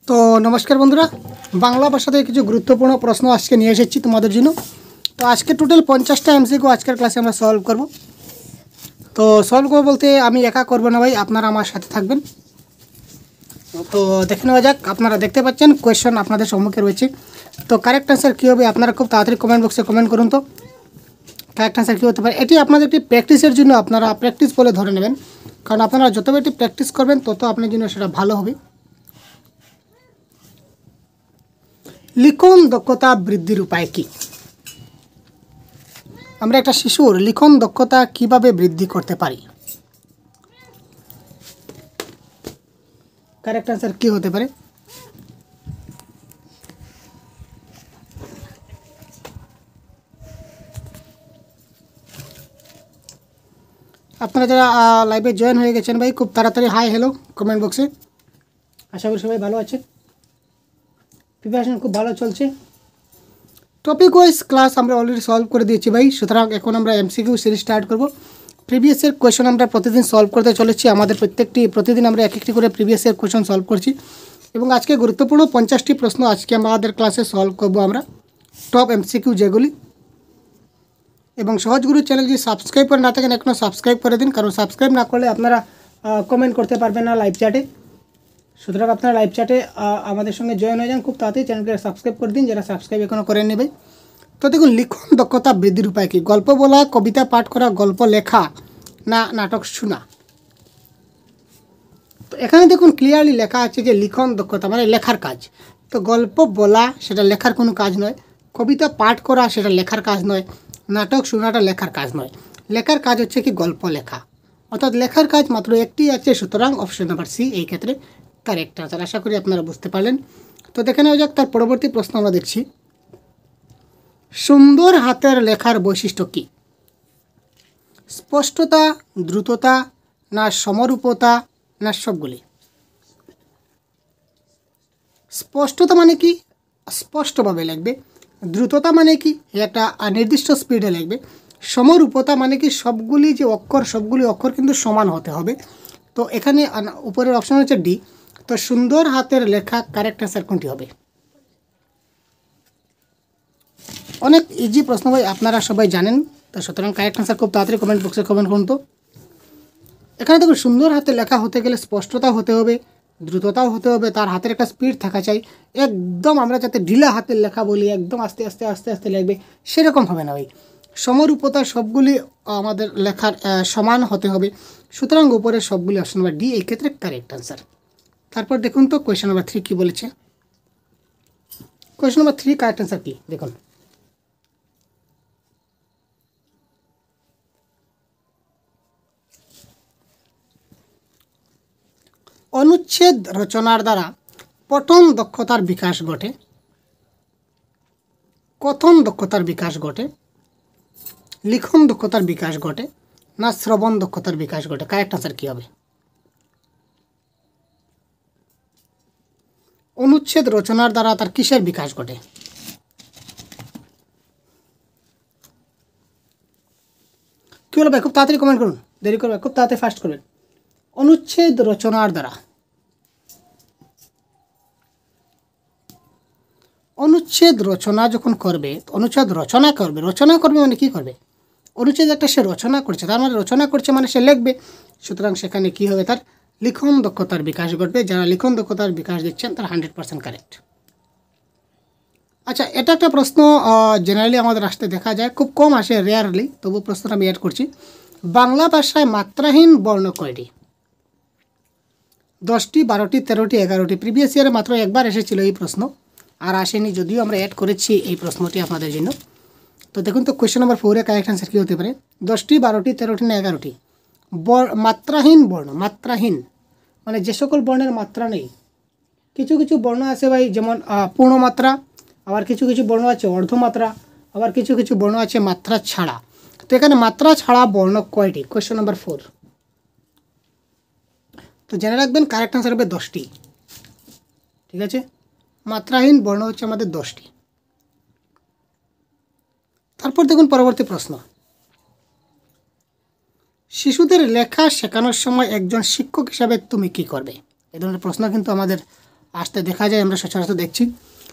তো নমস্কার বন্ধুরা, বাংলা ভাষাতে কিছু গুরুত্বপূর্ণ প্রশ্ন আজকে নিয়ে এসেছি তোমাদের জন্য। তো আজকে টোটাল 50টা এমসিকিউ আজকের ক্লাসে আমরা সলভ করব। তো সলভ করবো বলতে আমি একা করবো না ভাই, আপনারা আমার সাথে থাকবেন। তো দেখে নেওয়া যাক। আপনারা দেখতে পাচ্ছেন কোয়েশ্চেন আপনাদের সম্মুখে রয়েছে। তো কারেক্ট অ্যান্সার কী হবে আপনারা খুব তাড়াতাড়ি কমেন্ট বক্সে কমেন্ট করুন। তো কারেক্ট অ্যান্সার কী হতে পারে, এটি আপনাদের একটি প্র্যাকটিসের জন্য আপনারা প্র্যাকটিস বলে ধরে নেবেন, কারণ আপনারা যত বেশি প্র্যাকটিস করবেন তত আপনার জন্য সেটা ভালো হবে। লিখন দক্ষতা বৃদ্ধির উপায় কি? আমরা একটা শিশুর লিখন দক্ষতা কিভাবে বৃদ্ধি করতে পারি? কারেক্ট অ্যান্সার কি হতে পারে? আপনারা যারা লাইভে জয়েন হয়ে গেছেন ভাই, খুব তাড়াতাড়ি হাই হ্যালো কমেন্ট বক্সে। আশা করি সবাই ভালো আছে, প্রিপারেশন খুব ভালো চলছে। টপিক ওয়াইজ ক্লাস আমরা অলরেডি সলভ করে দিয়েছি ভাই, সুতরাং এখন আমরা এমসিকিউ সিরিজ স্টার্ট করব। প্রিভিয়াসের কোয়েশন আমরা প্রতিদিন সলভ করতে চলেছি। আমাদের প্রতিদিন আমরা এক একটি করে প্রিভিয়াসের কোয়েশন সলভ করছি, এবং আজকে গুরুত্বপূর্ণ 50টি প্রশ্ন আজকে আমাদের ক্লাসে সলভ করব আমরা, টপ এমসিকিউ যেগুলি। এবং সহজগুরু চ্যানেল যদি সাবস্ক্রাইব করে না থাকেন এখনও সাবস্ক্রাইব করে দিন, কারণ সাবস্ক্রাইব না করলে আপনারা কমেন্ট করতে পারবেন না লাইভ চ্যাটে। সুতরাং আপনারা লাইভ চ্যাটে আমাদের সঙ্গে জয়েন হয়ে যান, খুব তাড়াতাড়ি চ্যানেলকে সাবস্ক্রাইব করে দিন যারা সাবস্ক্রাইব এখনও করেন নেবে। তো দেখুন, লিখন দক্ষতা বৃদ্ধির উপায় কি? গল্প বলা, কবিতা পাঠ করা, গল্প লেখা, না নাটক শোনা? তো এখানে দেখুন ক্লিয়ারলি লেখা আছে যে লিখন দক্ষতা মানে লেখার কাজ। তো গল্প বলা সেটা লেখার কোনো কাজ নয়, কবিতা পাঠ করা সেটা লেখার কাজ নয়, নাটক শোনাটা লেখার কাজ নয়। লেখার কাজ হচ্ছে কি গল্প লেখা, অর্থাৎ লেখার কাজ মাত্র একটি আছে। সুতরাং অপশন নাম্বার সি এই ক্ষেত্রে কারেক্ট আনসার। আশা করি আপনারা বুঝতে পারলেন। তো দেখে নেওয়া যাক তার পরবর্তী প্রশ্ন আমরা দেখছি। সুন্দর হাতের লেখার বৈশিষ্ট্য কী? স্পষ্টতা, দ্রুততা, না সমরূপতা, না সবগুলি? স্পষ্টতা মানে কি? স্পষ্টভাবে লিখবে। দ্রুততা মানে কি? একটা নির্দিষ্ট স্পিডে লিখবে। সমরূপতা মানে কি? সবগুলি অক্ষর কিন্তু সমান হতে হবে। তো এখানে উপরের অপশন হচ্ছে ডি। তো সুন্দর হাতের লেখা কারেক্ট অ্যান্সার কোনটি হবে? অনেক ইজি প্রশ্ন ভাই, আপনারা সবাই জানেন। তো সুতরাং কারেক্ট অ্যান্সার খুব তাড়াতাড়ি কমেন্ট বক্সে কমেন্ট করুন। তো এখানে দেখুন, সুন্দর হাতে লেখা হতে গেলে স্পষ্টতা হতে হবে, দ্রুততাও হতে হবে, তার হাতের একটা স্পিড থাকা চাই। একদম আমরা যাতে ঢিলা হাতের লেখা বলি, একদম আস্তে আস্তে আস্তে আস্তে লিখবে, সেরকম হবে না ভাই। সমরূপতা, সবগুলি আমাদের লেখার সমান হতে হবে। সুতরাং উপরে সবগুলি অপশন নাম্বার ডি এই ক্ষেত্রে কারেক্ট অ্যান্সার। তারপর দেখুন তো কোয়েশ্চেন নাম্বার 3 কী বলেছে। কোয়েশ্চেন নাম্বার 3 কারেক্ট অ্যান্সার কী দেখুন। অনুচ্ছেদ রচনার দ্বারা পঠন দক্ষতার বিকাশ ঘটে, কথন দক্ষতার বিকাশ ঘটে, লিখন দক্ষতার বিকাশ ঘটে, না শ্রবণ দক্ষতার বিকাশ ঘটে? কারেক্ট আনসার কী হবে? অনুচ্ছেদ রচনার দ্বারা তার কিসের বিকাশ ঘটে? কী হলো ভাই? খুব তাড়াতাড়ি কমেন্ট করুন, দেরি করবে, খুব তাড়াতাড়ি ফাস্ট করবেন। অনুচ্ছেদ রচনার দ্বারা, অনুচ্ছেদ রচনা যখন করবে, অনুচ্ছেদ রচনা করবে মানে কী করবে? অনুচ্ছেদ একটা সে রচনা করছে, তার মানে রচনা করছে মানে সে লিখবে। সুতরাং সেখানে কী হবে? তার লিখন দক্ষতার বিকাশ ঘটবে। যারা লিখন দক্ষতার বিকাশ দিচ্ছেন তার 100% কারেক্ট। আচ্ছা, এটা একটা প্রশ্ন জেনারেলি আমাদের আসতে দেখা যায়, খুব কম আসে, রেয়ারলি, তবু প্রশ্নটা আমি অ্যাড করছি। বাংলা ভাষায় মাত্রাহীন বর্ণ কয়টি? 10টি, 12টি, 13টি, 11টি? প্রিভিয়াস ইয়ারে মাত্র একবার এসেছিল এই প্রশ্ন, আর আসেনি, যদিও আমরা অ্যাড করেছি এই প্রশ্নটি আপনাদের জন্য। তো দেখুন তো কোয়েশ্চেন নাম্বার 4 এর কারেক্ট অ্যান্সার কী হতে পারে? 10টি, 12টি, 13টি, না 11টি? মাত্রাহীন বর্ণ, মাত্রাহীন মানে যে সকল বর্ণের মাত্রা নেই। কিছু কিছু বর্ণ আছে ভাই, যেমন পূর্ণমাত্রা, আবার কিছু কিছু বর্ণ আছে অর্ধমাত্রা, আবার কিছু কিছু বর্ণ আছে মাত্রা ছাড়া। তো এখানে মাত্রা ছাড়া বর্ণ কয়টি? Question number 4। তো জেনে রাখবেন কারেক্ট অ্যান্সার হবে 10টি। ঠিক আছে, মাত্রাহীন বর্ণ হচ্ছে আমাদের 10টি। তারপর দেখুন পরবর্তী প্রশ্ন। শিশুদের লেখা শেখানোর সময় একজন শিক্ষক হিসাবে তুমি কি করবে? এই ধরনের প্রশ্ন কিন্তু আমাদের আসতে দেখা যায়, আমরা সচরাচর দেখছি।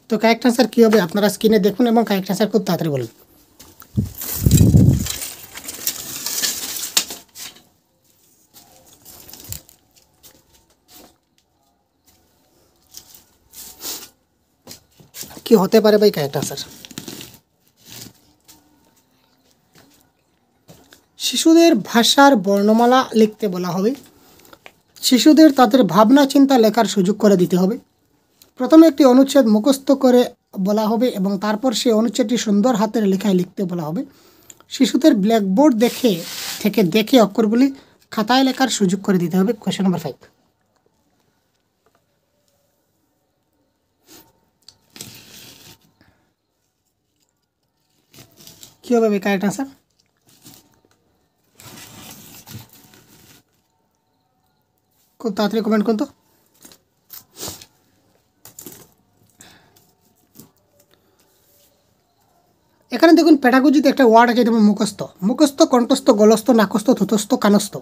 তো কারেক্ট অ্যান্সার কী হবে আপনারা স্ক্রিনে দেখুন এবং কারেক্ট অ্যান্সার খুব তাড়াতাড়ি বলুন। কি হতে পারে ভাই কারেক্ট অ্যান্সার? শিশুদের ভাষার বর্ণমালা লিখতে বলা হবে। শিশুদের তাদের ভাবনা চিন্তা লেখার সুযোগ করে দিতে হবে। প্রথমে একটি অনুচ্ছেদ মুখস্থ করে বলা হবে এবং তারপর সেই অনুচ্ছেদটি সুন্দর হাতের লেখায় লিখতে বলা হবে। শিশুদের ব্ল্যাকবোর্ড দেখে অক্ষরগুলি খাতায় লেখার সুযোগ করে দিতে হবে। Question number 5। কী হবে কারেক্ট অ্যান্সার? খুব তাড়াতাড়ি কমেন্ট করুন তো। এখানে দেখুন প্যাডাগজিতে একটা ওয়ার্ড আছে যেমন মুখস্থ, কণ্ঠস্থ, গলস্থ, নাকস্থ, থুতস্থ, কানস্থ।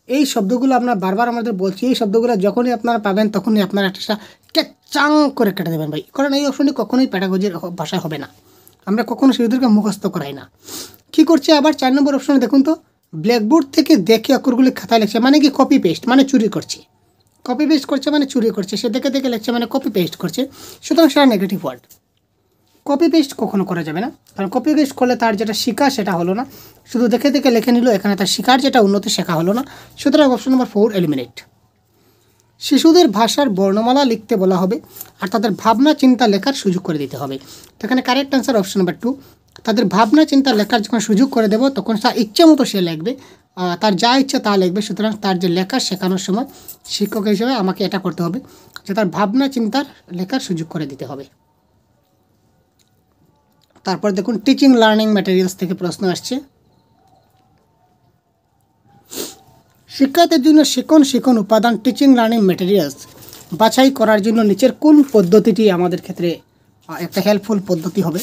এই শব্দগুলো আপনার বারবার আমাদের বলছি, এই শব্দগুলো যখনই আপনারা পাবেন তখনই আপনারা একটা চাং করে কেটে দেবেন ভাই, কারণ এই অপশনটি কখনোই প্যাডাগজির ভাষায় হবে না। আমরা কখনো শিশুদেরকে মুখস্থ করাই না। কী করছে আবার 4 নম্বর অপশনে দেখুন তো, ব্ল্যাকবোর্ড থেকে দেখে অক্ষরগুলি খাতায় লিখছে, মানে কি কপি পেস্ট, মানে চুরি করছে। কপি পেস্ট করছে মানে চুরি করছে, সে দেখে লিখছে মানে কপি পেস্ট করছে, সুতরাং সেটা নেগেটিভ ওয়ার্ড। কপি পেস্ট কখনো করা যাবে না, কারণ কপি পেস্ট করলে তার যেটা শেখা সেটা হলো না, শুধু দেখে লিখে নিল, এখানে তার শেখার যেটা উন্নতি শেখা হলো না, সুতরাং অপশন নম্বর 4 এলিমিনেট। শিশুদের ভাষার বর্ণমালা লিখতে বলা হবে আর তাদের ভাবনা চিন্তা লেখার সুযোগ করে দিতে হবে। তো এখানে কারেক্ট অ্যান্সার অপশন নাম্বার 2। তাদের ভাবনা চিন্তা লেখার যখন সুযোগ করে দেবো তখন তার ইচ্ছে মতো সে লিখবে, তার যা ইচ্ছা তা লিখবে। সুতরাং তার যে লেখা শেখানোর সময় শিক্ষক হিসেবে আমাকে এটা করতে হবে যে তার ভাবনা চিন্তার লেখার সুযোগ করে দিতে হবে। তারপর দেখুন টিচিং লার্নিং ম্যাটেরিয়ালস থেকে প্রশ্ন আসছে। শিক্ষার্থীর জন্য শিখন উপাদান টিচিং লার্নিং ম্যাটেরিয়ালস বাছাই করার জন্য নিচের কোন পদ্ধতিটি আমাদের ক্ষেত্রে একটা হেল্পফুল পদ্ধতি হবে?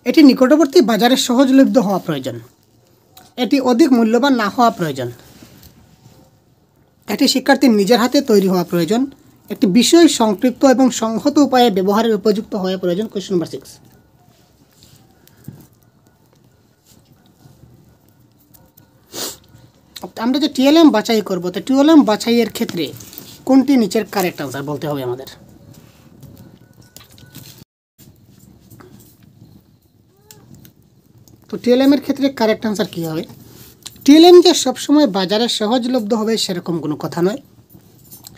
এটি নিকটবর্তী বাজারে সহজলভ্য হওয়া প্রয়োজন, এটি অধিক মূল্যবান না হওয়া প্রয়োজন, এটি শিক্ষার্থীর নিজের হাতে তৈরি হওয়া প্রয়োজন, একটি বিষয় সংক্ষিপ্ত এবং সংহত উপায়ে ব্যবহারের উপযুক্ত হওয়া প্রয়োজন। Question number 6। আমরা যে টিএলএম বাছাই করব, তো টিএলএম বাছাইয়ের ক্ষেত্রে কোনটি নিচের কারেক্ট আনসার বলতে হবে আমাদের? তো টিএলএম এর ক্ষেত্রে কারেক্ট আনসার কী হবে? টিএলএম যে সবসময় বাজারে সহজলভ্য হবে সেরকম কোনো কথা নয়।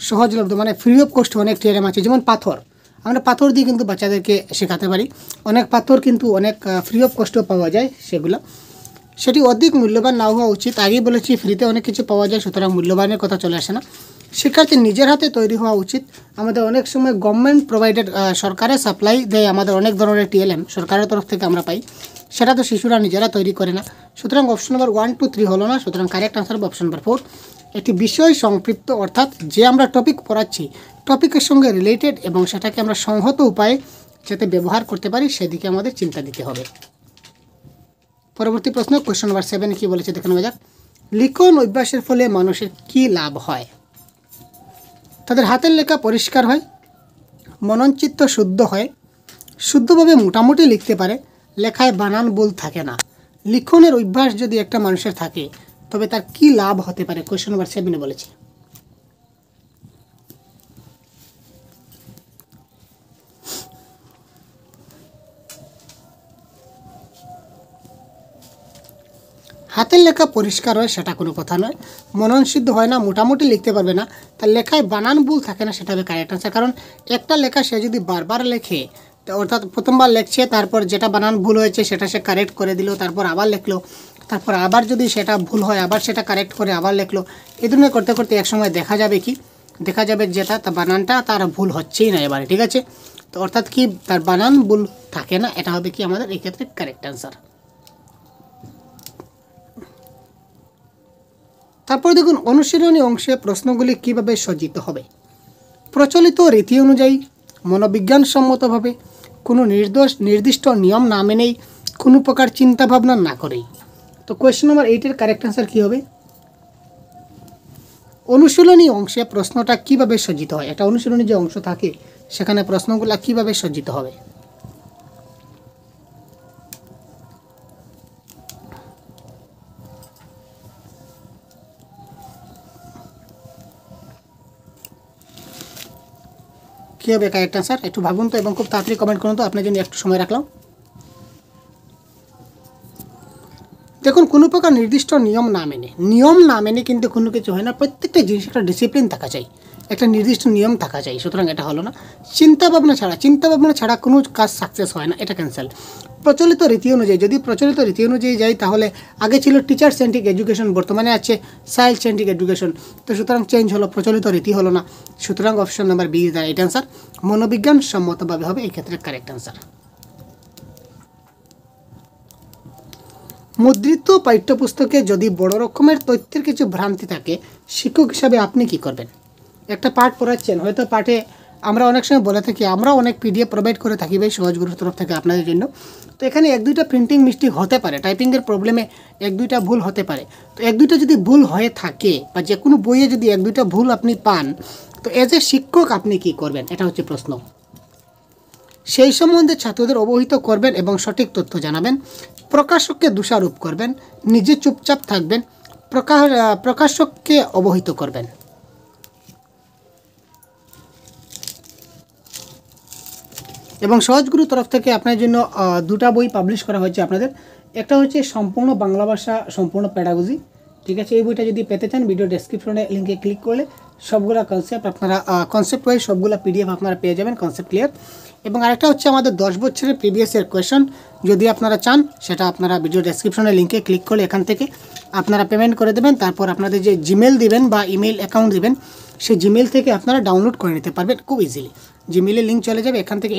সহজলভ্য মানে ফ্রি অফ কস্ট অনেক টিএলএম আছে, যেমন পাথর, আমরা পাথর দিয়ে কিন্তু বাচ্চাদেরকে শেখাতে পারি। অনেক পাথর কিন্তু অনেক ফ্রি অফ কস্টও পাওয়া যায়, সেটি অধিক মূল্যবান না হওয়া উচিত। আগেই বলেছি ফ্রিতে অনেক কিছু পাওয়া যায়, সুতরাং মূল্যবানের কথা চলে আসে না। শিক্ষার্থীর নিজের হাতে তৈরি হওয়া উচিত। আমাদের অনেক সময় গভর্নমেন্ট প্রোভাইডেড সরকারের সাপ্লাই দেয়, আমাদের অনেক ধরনের টিএলএম সরকারের তরফ থেকে আমরা পাই, সেটা তো শিশুরা নিজেরা তৈরি করে না। সুতরাং অপশন নম্বর 1, 2, 3 হলো না, সুতরাং কারেক্ট আনসার হবে অপশন নম্বর 4। একটি বিষয় সংপৃক্ত, অর্থাৎ যে আমরা টপিক পড়াচ্ছি টপিকের সঙ্গে রিলেটেড এবং সেটাকে আমরা সংহত উপায়ে যাতে ব্যবহার করতে পারি সেদিকে আমাদের চিন্তা দিতে হবে। পরবর্তী প্রশ্ন কোয়েশ্চন নাম্বার 7 কী বলেছে দেখে নেওয়া যাক। লিখন অভ্যাসের ফলে মানুষের কী লাভ হয়? তাদের হাতের লেখা পরিষ্কার হয়, মননচিত্ত শুদ্ধ হয়, শুদ্ধভাবে মোটামুটি লিখতে পারে, লেখায় বানান ভুল থাকে না। লিখনের অভ্যাস যদি একটা মানুষের থাকে তবে তার কী লাভ হতে পারে? কোয়েশ্চন নাম্বার 7 বলেছে। হাতের লেখা পরিষ্কার হয় সেটা কোনো কথা নয়, মনন সিদ্ধ হয় না, মোটামুটি লিখতে পারবে না, তার লেখায় বানান ভুল থাকে না, সেটা হবে কারেক্ট আনসার। কারণ একটা লেখা সে যদি বারবার লেখে, অর্থাৎ প্রথমবার লেখছে, তারপর যেটা বানান ভুল হয়েছে সেটা সে কারেক্ট করে দিল, তারপর আবার লিখলো, তারপর আবার যদি সেটা ভুল হয় আবার সেটা কারেক্ট করে আবার লিখলো, এই ধরনের করতে করতে একসময় দেখা যাবে যেটা তার বানানটা তার ভুল হচ্ছেই না এবারে, ঠিক আছে? তো অর্থাৎ কি তার বানান ভুল থাকে না, এটা হবে কি আমাদের এই ক্ষেত্রে কারেক্ট আনসার। তারপর দেখুন অনুশীলনী অংশে প্রশ্নগুলি কিভাবে সজ্জিত হবে। প্রচলিত রীতি অনুযায়ী, মনোবিজ্ঞানসম্মতভাবে, কোনো নির্দিষ্ট নিয়ম না মেনেই, কোনো প্রকার চিন্তা ভাবনা না করেই। তো কোয়েশ্চেন নাম্বার 8-এর কারেক্ট অ্যান্সার কী হবে? অনুশীলনী অংশে প্রশ্নটা কিভাবে সজ্জিত হয়? একটা অনুশীলনী যে অংশ থাকে সেখানে প্রশ্নগুলো কিভাবে সজ্জিত হবে? কী হবে কারেক্ট অ্যান্সার? একটু ভাবুন তো এবং খুব তাড়াতাড়ি কমেন্ট করুন তো, আপনার জন্য একটু সময় রাখলাম। দেখুন, কোনো প্রকার নির্দিষ্ট নিয়ম না মেনে কিন্তু কোনো কিছু হয় না। প্রত্যেকটা জিনিস একটা ডিসিপ্লিন থাকা চাই, একটা নির্দিষ্ট নিয়ম থাকা চাই। সুতরাং এটা হলো না। চিন্তা ভাবনা ছাড়া কোনো কাজ সাকসেস হয় না, এটা ক্যান্সেল। প্রচলিত রীতি অনুযায়ী, যদি প্রচলিত রীতি অনুযায়ী যাই তাহলে আগে ছিল টিচার সেন্ট্রিক এডুকেশন, বর্তমানে আছে চাইল্ড সেন্ট্রিক এডুকেশন। তো সুতরাং চেঞ্জ হলো, প্রচলিত রীতি হলো না। সুতরাং option number B is the right answer. মনোবিজ্ঞান সম্মতভাবে হবে এই ক্ষেত্রে কারেক্ট অ্যান্সার। মুদ্রিত পাঠ্যপুস্তকে যদি বড় রকমের তথ্যের কিছু ভ্রান্তি থাকে, শিক্ষক হিসাবে আপনি কি করবেন? একটা পাঠ পড়াচ্ছেন, হয়তো পাঠে আমরা অনেক সময় বলে থাকি, আমরা অনেক পিডিএফ প্রোভাইড করে থাকি ভাই সহজগুরুর তরফ থেকে আপনাদের জন্য। তো এখানে 1-2টা প্রিন্টিং মিস্টেক হতে পারে, টাইপিংয়ের প্রবলেমে 1-2টা ভুল হতে পারে। তো 1-2টা যদি ভুল হয়ে থাকে বা যে কোনো বইয়ে যদি 1-2টা ভুল আপনি পান, তো এজ এ শিক্ষক আপনি কি করবেন? এটা হচ্ছে প্রশ্ন। সেই সম্বন্ধে ছাত্রদের অবহিত করবেন এবং সঠিক তথ্য জানাবেন, প্রকাশককে দোষারোপ করবেন, নিজে চুপচাপ থাকবেন, প্রকাশককে অবহিত করবেন। এবং সহজগুরু তরফ থেকে আপনার জন্য 2টা বই পাবলিশ করা হয়েছে আপনাদের। একটা হচ্ছে সম্পূর্ণ বাংলা ভাষা সম্পূর্ণ প্যাডাগজি, ঠিক আছে? এই বইটা যদি পেতে চান ভিডিও ডেসক্রিপশনে লিঙ্কে ক্লিক করলে সবগুলা কনসেপ্ট আপনারা কনসেপ্ট ওয়াইজ সবগুলা পিডিএফ আপনারা পেয়ে যাবেন, কনসেপ্ট ক্লিয়ার। এবং আরেকটা হচ্ছে আমাদের 10 বছরের প্রিভিয়াস ইয়ার কোয়েশন, যদি আপনারা চান সেটা আপনারা ভিডিও ডেসক্রিপশনে লিঙ্কে ক্লিক করলে এখান থেকে আপনারা পেমেন্ট করে দেবেন। তারপর আপনাদের যে জিমেল দিবেন বা ইমেল অ্যাকাউন্ট দিবেন, সেই জিমেল থেকে আপনারা ডাউনলোড করে নিতে পারবেন খুব ইজিলি। জিমেলের লিঙ্ক চলে যাবে, এখান থেকে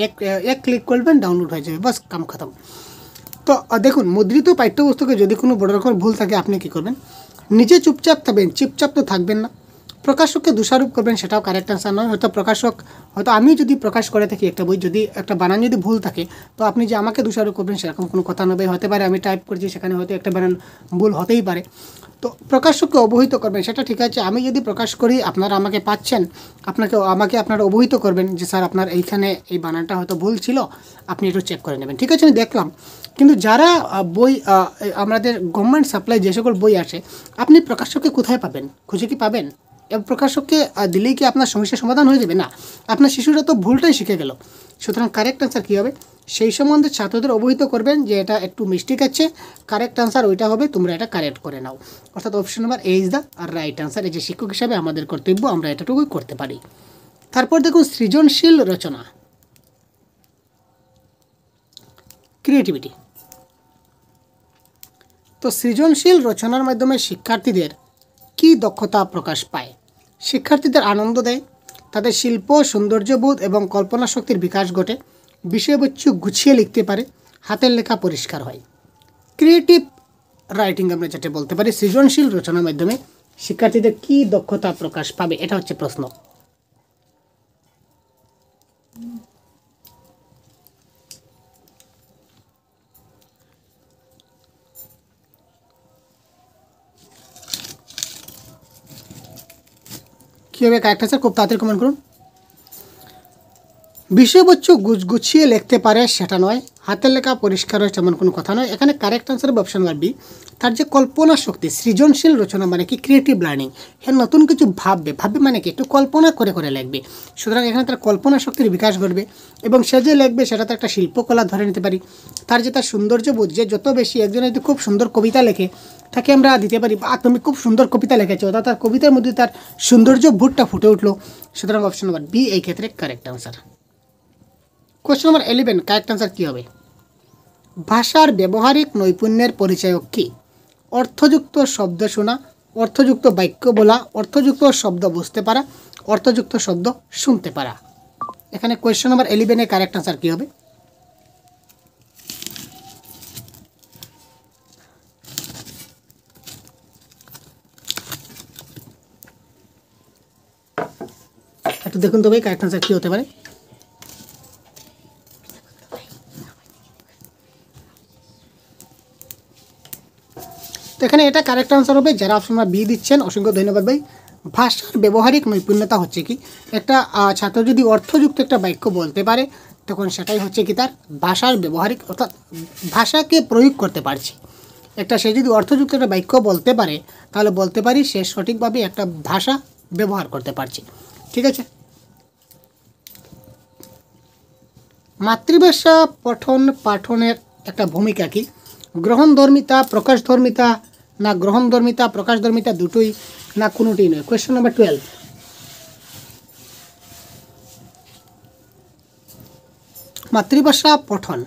এক ক্লিক করবেন, ডাউনলোড হয়ে যাবে, বাস কাম খতম। তো দেখুন, মুদ্রিত পাঠ্যপুস্তকে যদি কোনো বড় রকম ভুল থাকে আপনি কী করবেন? নিজে চুপচাপ থাকবেন, চুপচাপ তো থাকবেন না। প্রকাশককে দোষারোপ করবেন, সেটাও কারেক্ট অ্যান্সার নয়। হয়তো আমি যদি প্রকাশ করে থাকি একটা বই, যদি একটা বানান যদি ভুল থাকে, তো আপনি যে আমাকে দোষারোপ করবেন সেরকম কোনো কথা নয়। হতে পারে আমি টাইপ করছি, সেখানে হয়তো একটা বানান ভুল হতেই পারে। তো প্রকাশককে অবহিত করবেন, সেটা ঠিক আছে। আমি যদি প্রকাশ করি, আপনারা আমাকে পাচ্ছেন, আমাকে আপনারা অবহিত করবেন যে স্যার আপনার এইখানে এই বানানটা হয়তো ভুল ছিল, আপনি একটু চেক করে নেবেন, ঠিক আছে? আমি দেখলাম। কিন্তু যারা বই আমাদের গভর্নমেন্ট সাপ্লাই যে সকল বই আসে, আপনি প্রকাশককে কোথায় পাবেন? খুঁজে কি পাবেন? এবং প্রকাশককে দিলেই কি আপনার সমস্যার সমাধান হয়ে যাবে? না, আপনার শিশুরা তো ভুলটাই শিখে গেল। সুতরাং কারেক্ট অ্যান্সার কী হবে? সেই সম্বন্ধে ছাত্রদের অবহিত করবেন যে এটা একটু মিস্টেক আছে, কারেক্ট অ্যান্সার ওইটা হবে, তোমরা এটা কারেক্ট করে নাও। অর্থাৎ option number A is the right answer. এই যে শিক্ষক হিসাবে আমাদের কর্তব্য, আমরা এটাটুকুই করতে পারি। তারপর দেখুন, সৃজনশীল রচনা, ক্রিয়েটিভিটি। তো সৃজনশীল রচনার মাধ্যমে শিক্ষার্থীদের কী দক্ষতা প্রকাশ পায়? শিক্ষার্থীদের আনন্দ দেয়, তাদের শিল্প সৌন্দর্যবোধ এবং কল্পনা শক্তির বিকাশ ঘটে, বিষয়বস্তু গুছিয়ে লিখতে পারে, হাতের লেখা পরিষ্কার হয়। ক্রিয়েটিভ রাইটিং আমরা যেটা বলতে পারি, সৃজনশীল রচনার মাধ্যমে শিক্ষার্থীদের কী দক্ষতা প্রকাশ পাবে, এটা হচ্ছে প্রশ্ন। কী হবে কারেক্ট অ্যান্সার? খুব তাড়াতাড়ি কমেন্ট করুন। বিষয়বস্তু গুছিয়ে লিখতে পারে সেটা নয়, হাতের লেখা পরিষ্কার হয় তেমন কোনো কথা নয়। এখানে কারেক্ট অ্যান্সার হবে অপশন নাম্বার বি। তার যে কল্পনা শক্তি, সৃজনশীল রচনা মানে কি? Creative learning. হ্যাঁ, নতুন কিছু ভাববে মানে কি? একটু কল্পনা করে করে লিখবে। সুতরাং এখানে তার কল্পনা শক্তির বিকাশ ঘটবে এবং সে যে লিখবে সেটা তো একটা শিল্পকলা ধরে নিতে পারি। তার যে তার সৌন্দর্যবোধ, যে যত বেশি, একজন যদি খুব সুন্দর কবিতা লেখে, তাকে আমরা দিতে পারি বা তুমি খুব সুন্দর কবিতা লিখেছো, অর্থাৎ তার কবিতার মধ্যে তার সৌন্দর্যবোধটা ফুটে উঠলো। সুতরাং অপশন নাম্বার বি এই ক্ষেত্রে correct answer. Question number 11, correct answer কী হবে? ভাষার ব্যবহারিক নৈপুণ্যের পরিচয়ক কী? অর্থযুক্ত শব্দ শোনা, অর্থযুক্ত বাক্য বলা, অর্থযুক্ত শব্দ বুঝতে পারা, অর্থযুক্ত শব্দ শুনতে পারা। এখানে কোয়েশ্চন নাম্বার 11-এর কারেক্ট অ্যান্সার কী হবে? একটু দেখুন তো ভাই কারেক্ট অ্যান্সার কী হতে পারে? তো এখানে এটা কারেক্ট আনসার হবে। যারা আপনারা বি দিচ্ছেন অসংখ্য ধন্যবাদ ভাই। ভাষার ব্যবহারিক নৈপুণ্যতা হচ্ছে কি, একটা ছাত্র যদি অর্থযুক্ত একটা বাক্য বলতে পারে তখন সেটাই হচ্ছে কি তার ভাষার ব্যবহারিক, অর্থাৎ ভাষাকে প্রয়োগ করতে পারছে। সে যদি অর্থযুক্ত একটা বাক্য বলতে পারে তাহলে বলতে পারি সে সঠিকভাবে একটা ভাষা ব্যবহার করতে পারছে। ঠিক আছে। মাতৃভাষা পঠন পাঠনের একটা ভূমিকা কি? গ্রহণধর্মিতা, প্রকাশধর্মিতা, না গ্রহণধর্মিতা প্রকাশধর্মিতা দুটোই, না কোনোটিই নয়। কোয়েশ্চেন নাম্বার 12, মাতৃভাষা পঠন।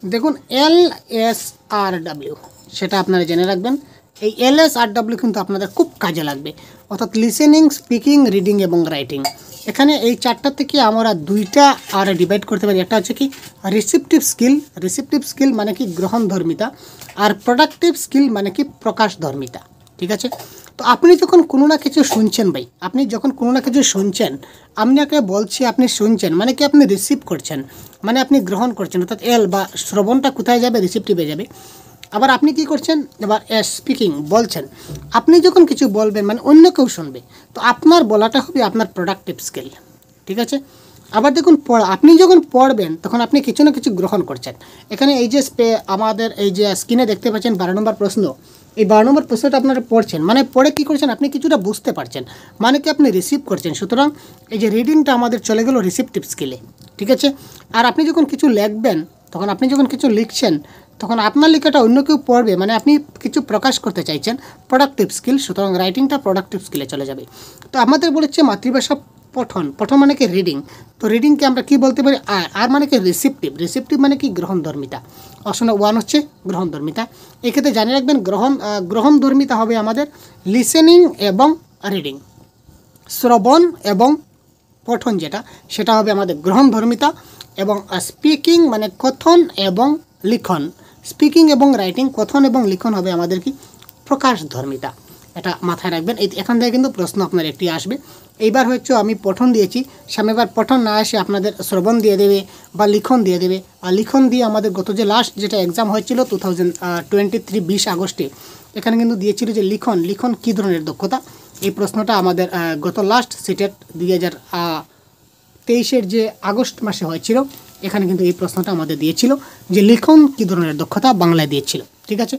দেখুন LSRW সেটা আপনারা জেনে রাখবেন। এই LSRW কিন্তু আপনাদের খুব কাজে লাগবে, অর্থাৎ লিসেনিং, স্পিকিং, রিডিং এবং রাইটিং। এখানে এই চারটা থেকে আমরা দুইটা আর ডিভাইড করতে পারি। একটা হচ্ছে কি রিসিপটিভ স্কিল, রিসিপটিভ স্কিল মানে কি গ্রহণধর্মিতা, আর প্রোডাক্টিভ স্কিল মানে কি প্রকাশধর্মিতা। ঠিক আছে। তো আপনি যখন কোনো না কিছু শুনছেন ভাই, আপনি যখন কোনো না কিছু শুনছেন, আপনাকে বলছি আপনি শুনছেন মানে কি আপনি রিসিভ করছেন, মানে আপনি গ্রহণ করছেন, অর্থাৎ এল বা শ্রবণটা কোথায় যাবে, রিসিপটিভে যাবে। আবার আপনি কি করছেন, এবার স্পিকিং বলছেন, আপনি যখন কিছু বলবেন মানে অন্য কেউ শুনবে, তো আপনার বলাটা হবে আপনার প্রোডাক্টিভ স্কিল। ঠিক আছে। আবার দেখুন আপনি যখন পড়বেন তখন আপনি কিছু না কিছু গ্রহণ করছেন। এখানে এই যে আমাদের এই যে স্ক্রিনে দেখতে পাচ্ছেন 12 নম্বর প্রশ্ন, এই 12 নম্বর প্রশ্নটা আপনারা পড়ছেন, মানে পড়ে কী করছেন, আপনি কিছুটা বুঝতে পারছেন, মানে কি আপনি রিসিভ করছেন। সুতরাং এই যে রিডিংটা আমাদের চলে গেল রিসিপটিভ স্কিলে। ঠিক আছে। আর আপনি যখন কিছু লিখবেন, তখন আপনি যখন কিছু লিখছেন তখন আপনার লেখাটা অন্য কেউ পড়বে, মানে আপনি কিছু প্রকাশ করতে চাইছেন, প্রোডাক্টিভ স্কিল। সুতরাং রাইটিংটা প্রোডাক্টিভ স্কিলে চলে যাবে। তো আমাদের বলেছে মাতৃভাষা পঠন, পঠন মানে কি রিডিং। তো রিডিংকে আমরা কি বলতে পারি, আর মানে কি রিসিপটিভ, রিসিপটিভ মানে কি গ্রহণধর্মিতা। অপশন 1 হচ্ছে গ্রহণধর্মিতা। এক্ষেত্রে জানিয়ে রাখবেন গ্রহণধর্মিতা হবে আমাদের লিসেনিং এবং রিডিং। শ্রবণ এবং পঠন যেটা, সেটা হবে আমাদের গ্রহণধর্মিতা। এবং স্পিকিং মানে কথন এবং লিখন, স্পিকিং এবং রাইটিং, কথন এবং লিখন হবে আমাদের কি প্রকাশধর্মিতা। এটা মাথায় রাখবেন। এখান থেকে কিন্তু প্রশ্ন আপনার একটি আসবে। এইবার হচ্ছে আমি পঠন দিয়েছি, সামনেবার পঠন না এসে আপনাদের শ্রবণ দিয়ে দেবে বা লিখন দিয়ে দেবে। আর লিখন দিয়ে আমাদের গত যে লাস্ট যেটা এক্সাম হয়েছিল 2023 20 আগস্টে, এখানে কিন্তু দিয়েছিল যে লিখন, লিখন কী ধরনের দক্ষতা। এই প্রশ্নটা আমাদের গত লাস্ট সিটেট 2023 যে আগস্ট মাসে হয়েছিল, এখানে কিন্তু এই প্রশ্নটা আমাদের দিয়েছিল যে লিখন কী ধরনের দক্ষতা বাংলায় দিয়েছিল। ঠিক আছে।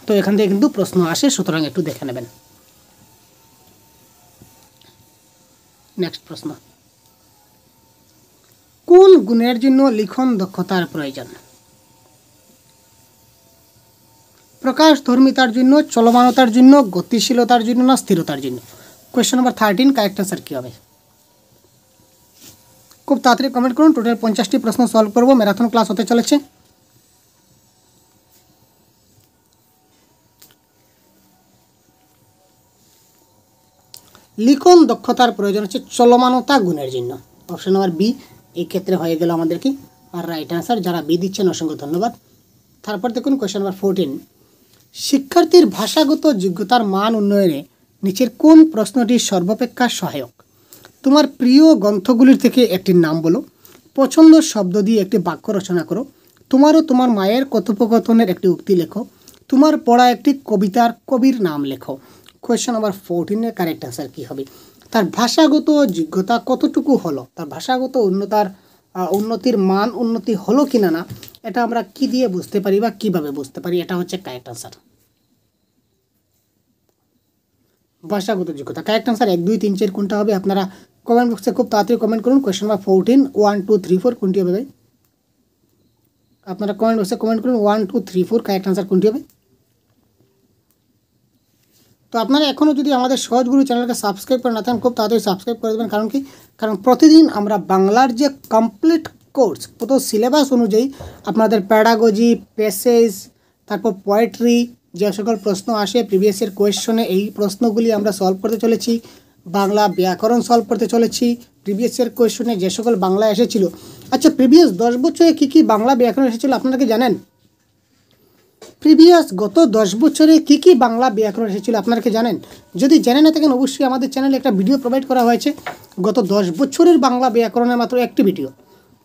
তো এখান থেকে কিন্তু প্রশ্ন আসে, সুতরাং একটু দেখে নেবেন। নেক্সট প্রশ্ন, কোন গুণের জন্য লিখন দক্ষতার প্রয়োজন? প্রকাশধর্মিতার জন্য, চলমানতার জন্য, গতিশীলতার জন্য, না স্থিরতার জন্য? কোয়েশ্চেন নাম্বার 13 কারেক্ট আনসার কী হবে? খুব তাড়াতাড়ি কমেন্ট করুন। টোটাল 50টি প্রশ্ন সলভ করবো, ম্যারাথন ক্লাস হতে চলেছে। লিখন দক্ষতার প্রয়োজন হচ্ছে চলমানতা গুণের জন্য। অপশন নাম্বার বি এই ক্ষেত্রে হয়ে গেল আমাদের কি আর রাইট আনসার। যারা বি দিচ্ছেন অসংখ্য ধন্যবাদ। তারপর দেখুন কোয়েশ্চেন নাম্বার 14, শিক্ষার্থীর ভাষাগত যোগ্যতার মান উন্নয়নে নিচের কোন প্রশ্নটি সর্বাপেক্ষা সহায়ক? তোমার প্রিয় গ্রন্থগুলির থেকে একটির নাম বলো। পছন্দ শব্দ দিয়ে একটি বাক্য রচনা করো। তোমার ও তোমার মায়ের কথোপকথনের একটি উক্তি লেখো। তোমার পড়া একটি কবিতার কবির নাম লেখো। কোয়েশ্চেন নাম্বার 14 কারেক্ট আনসার কী হবে? তার ভাষাগত যোগ্যতা কতটুকু হলো, তার ভাষাগত উন্নতির মান উন্নতি হলো কিনা না, এটা আমরা কি দিয়ে বুঝতে পারি বা কিভাবে বুঝতে পারি? এটা হচ্ছে কারেক্ট আনসার, ভাষাগত যোগ্যতা। কারেক্ট আনসার 1 2 3 4 কোনটা হবে? আপনারা কমেন্ট বক্সে খুব তাড়াতাড়ি কমেন্ট করুন। কোয়েশ্চেন নাম্বার 14 1 2 3 4 কোনটি হবে ভাই? আপনারা কমেন্ট বক্সে কমেন্ট করুন 1 2 3 4 কারেক্ট আনসার কোনটি হবে? তো আপনারা এখনও যদি আমাদের সহজগুরু চ্যানেলকে সাবস্ক্রাইব করে না থাকেন, খুব তাড়াতাড়ি সাবস্ক্রাইব করে দেবেন। কারণ কি, কারণ প্রতিদিন আমরা বাংলার যে কমপ্লিট কোর্স, কত সিলেবাস অনুযায়ী আপনাদের প্যাডাগজি, প্যাসেজ, তারপর পোয়েট্রি, যে সকল প্রশ্ন আসে প্রিভিয়াসের কোয়েশ্চনে, এই প্রশ্নগুলি আমরা সলভ করতে চলেছি। বাংলা ব্যাকরণ সলভ করতে চলেছি। প্রিভিয়াসের কোয়েশ্চনে যে সকল বাংলা এসেছিল, আচ্ছা প্রিভিয়াস 10 বছরে কী কী বাংলা ব্যাকরণ এসেছিল আপনারা কি জানেন? প্রিভিয়াস গত 10 বছরে কী কী বাংলা ব্যাকরণ এসেছিল আপনারা কি জানেন? যদি জেনে না থাকেন অবশ্যই আমাদের চ্যানেলে একটা ভিডিও প্রোভাইড করা হয়েছে গত 10 বছরের বাংলা ব্যাকরণের মাত্র একটি ভিডিও।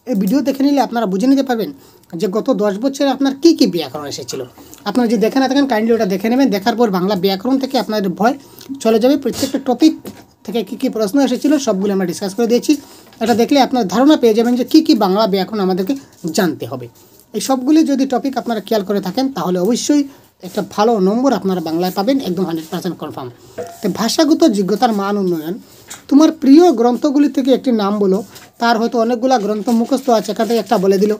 এই ভিডিও দেখে নিলে আপনারা বুঝে নিতে পারবেন যে গত 10 বছরে আপনার কী কী ব্যাকরণ এসেছিল। আপনারা যদি দেখে না থাকেন কাইন্ডলি ওটা দেখে নেবেন, দেখার পর বাংলা ব্যাকরণ থেকে আপনাদের ভয় চলে যাবে। প্রত্যেকটা টপিক থেকে কী কী প্রশ্ন এসেছিলো সবগুলো আমরা ডিসকাস করে দিয়েছি। এটা দেখলে আপনার ধারণা পেয়ে যাবেন যে কী কী বাংলা ব্যাকরণ আমাদেরকে জানতে হবে। এই সবগুলি যদি টপিক আপনারা খেয়াল করে থাকেন তাহলে অবশ্যই একটা ভালো নম্বর আপনারা বাংলায় পাবেন, একদম 100% কনফার্ম। তো ভাষাগত যোগ্যতার মান উন্নয়ন, তোমার প্রিয় গ্রন্থগুলি থেকে একটি নাম বলো। তার হয়তো অনেকগুলো গ্রন্থ মুখস্থ আছে, এখান থেকে একটা বলে দিল।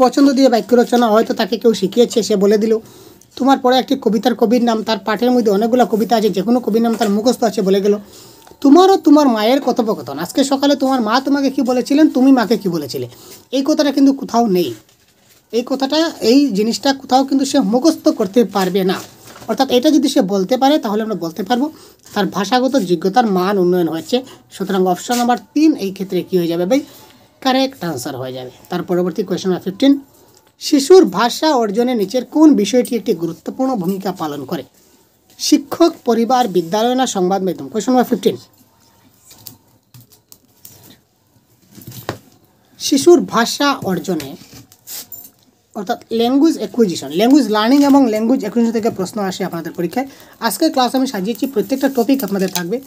পছন্দ দিয়ে বাক্য রচনা, হয়তো তাকে কেউ শিখিয়েছে সে বলে দিল। তোমার পরে একটি কবিতার কবির নাম, তার পাঠের মধ্যে অনেকগুলো কবিতা আছে, যে কোনো কবির নাম তার মুখস্থ আছে বলে গেল। তোমারও তোমার মায়ের কথোপকথন, আজকে সকালে তোমার মা তোমাকে কি বলেছিলেন, তুমি মাকে কি বলেছিলে, এই কথাটা কিন্তু কোথাও নেই। এই কথাটা, এই জিনিসটা কোথাও কিন্তু সে মুখস্থ করতে পারবে না। অর্থাৎ এটা যদি সে বলতে পারে তাহলে আমরা বলতে পারবো তার ভাষাগত যোগ্যতার মান উন্নয়ন হয়েছে। সুতরাং অপশন নাম্বার 3 এই ক্ষেত্রে কী হয়ে যাবে ভাই, কারেক্ট আনসার হয়ে যাবে। তার পরবর্তী কোয়েশ্চন নাম্বার 15, শিশুর ভাষা অর্জনে নিচের কোন বিষয়টি একটি গুরুত্বপূর্ণ ভূমিকা পালন করে। শিক্ষক, পরিবার, বিদ্যালয় না সংবাদ মাধ্যম। কোয়েশ্চন নাম্বার 15, শিশুর ভাষা অর্জনে অর্থাৎ ল্যাঙ্গুয়েজ অ্যাকুইজিশন, ল্যাঙ্গুয়েজ লার্নিং এবং ল্যাঙ্গুয়েজ অ্যাকুইজিশন থেকে প্রশ্ন আসে আপনাদের পরীক্ষায়। আজকের ক্লাস আমি সাজিয়েছি, প্রত্যেকটা টপিক আপনাদের থাকবে,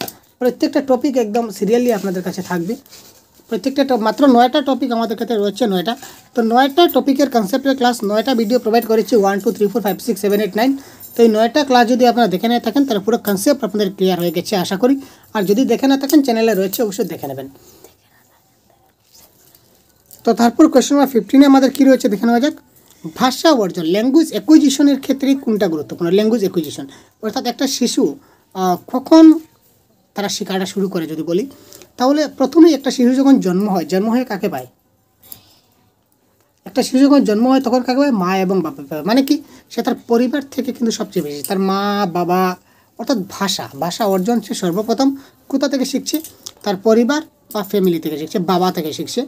প্রত্যেকটা টপিক একদম সিরিয়ালি আপনাদের কাছে থাকবে। প্রত্যেকটা মাত্র 9টা টপিক আমাদের কাছে রয়েছে, 9টা। তো 9টা টপিকের কনসেপ্টের ক্লাস 9টা ভিডিও প্রোভাইড করেছি, 1 2 3 4 5 6 7 8 9। তো এই 9টা ক্লাস যদি আপনারা দেখে নিয়ে থাকেন তাহলে পুরো কনসেপ্ট আপনাদের ক্লিয়ার হয়ে গেছে আশা করি। আর যদি দেখে না থাকেন চ্যানেলে রয়েছে, অবশ্যই দেখে নেবেন। তো তারপর কোয়েশ্চন নাম্বার 15 আমাদের কী রয়েছে দেখে নেওয়া যাক। ভাষা অর্জন, ল্যাঙ্গুয়েজ অ্যাকুইজিশনের ক্ষেত্রে কোনটা গুরুত্বপূর্ণ। ল্যাঙ্গুয়েজ অ্যাকুইজিশন অর্থাৎ একটা শিশু কখন তারা শেখাটা শুরু করে যদি বলি, তাহলে প্রথমেই একটা শিশু যখন জন্ম হয়, জন্ম হয়ে কাকে পায়, একটা শিশু যখন জন্ম হয় তখন কাকে পায়, মা এবং বাবা পায়। মানে কি, সে তার পরিবার থেকে কিন্তু সবচেয়ে বেশি তার মা বাবা, অর্থাৎ ভাষা অর্জন সে সর্বপ্রথম কোথা থেকে শিখছে, তার পরিবার বা ফ্যামিলি থেকে শিখছে, বাবা থেকে শিখছে,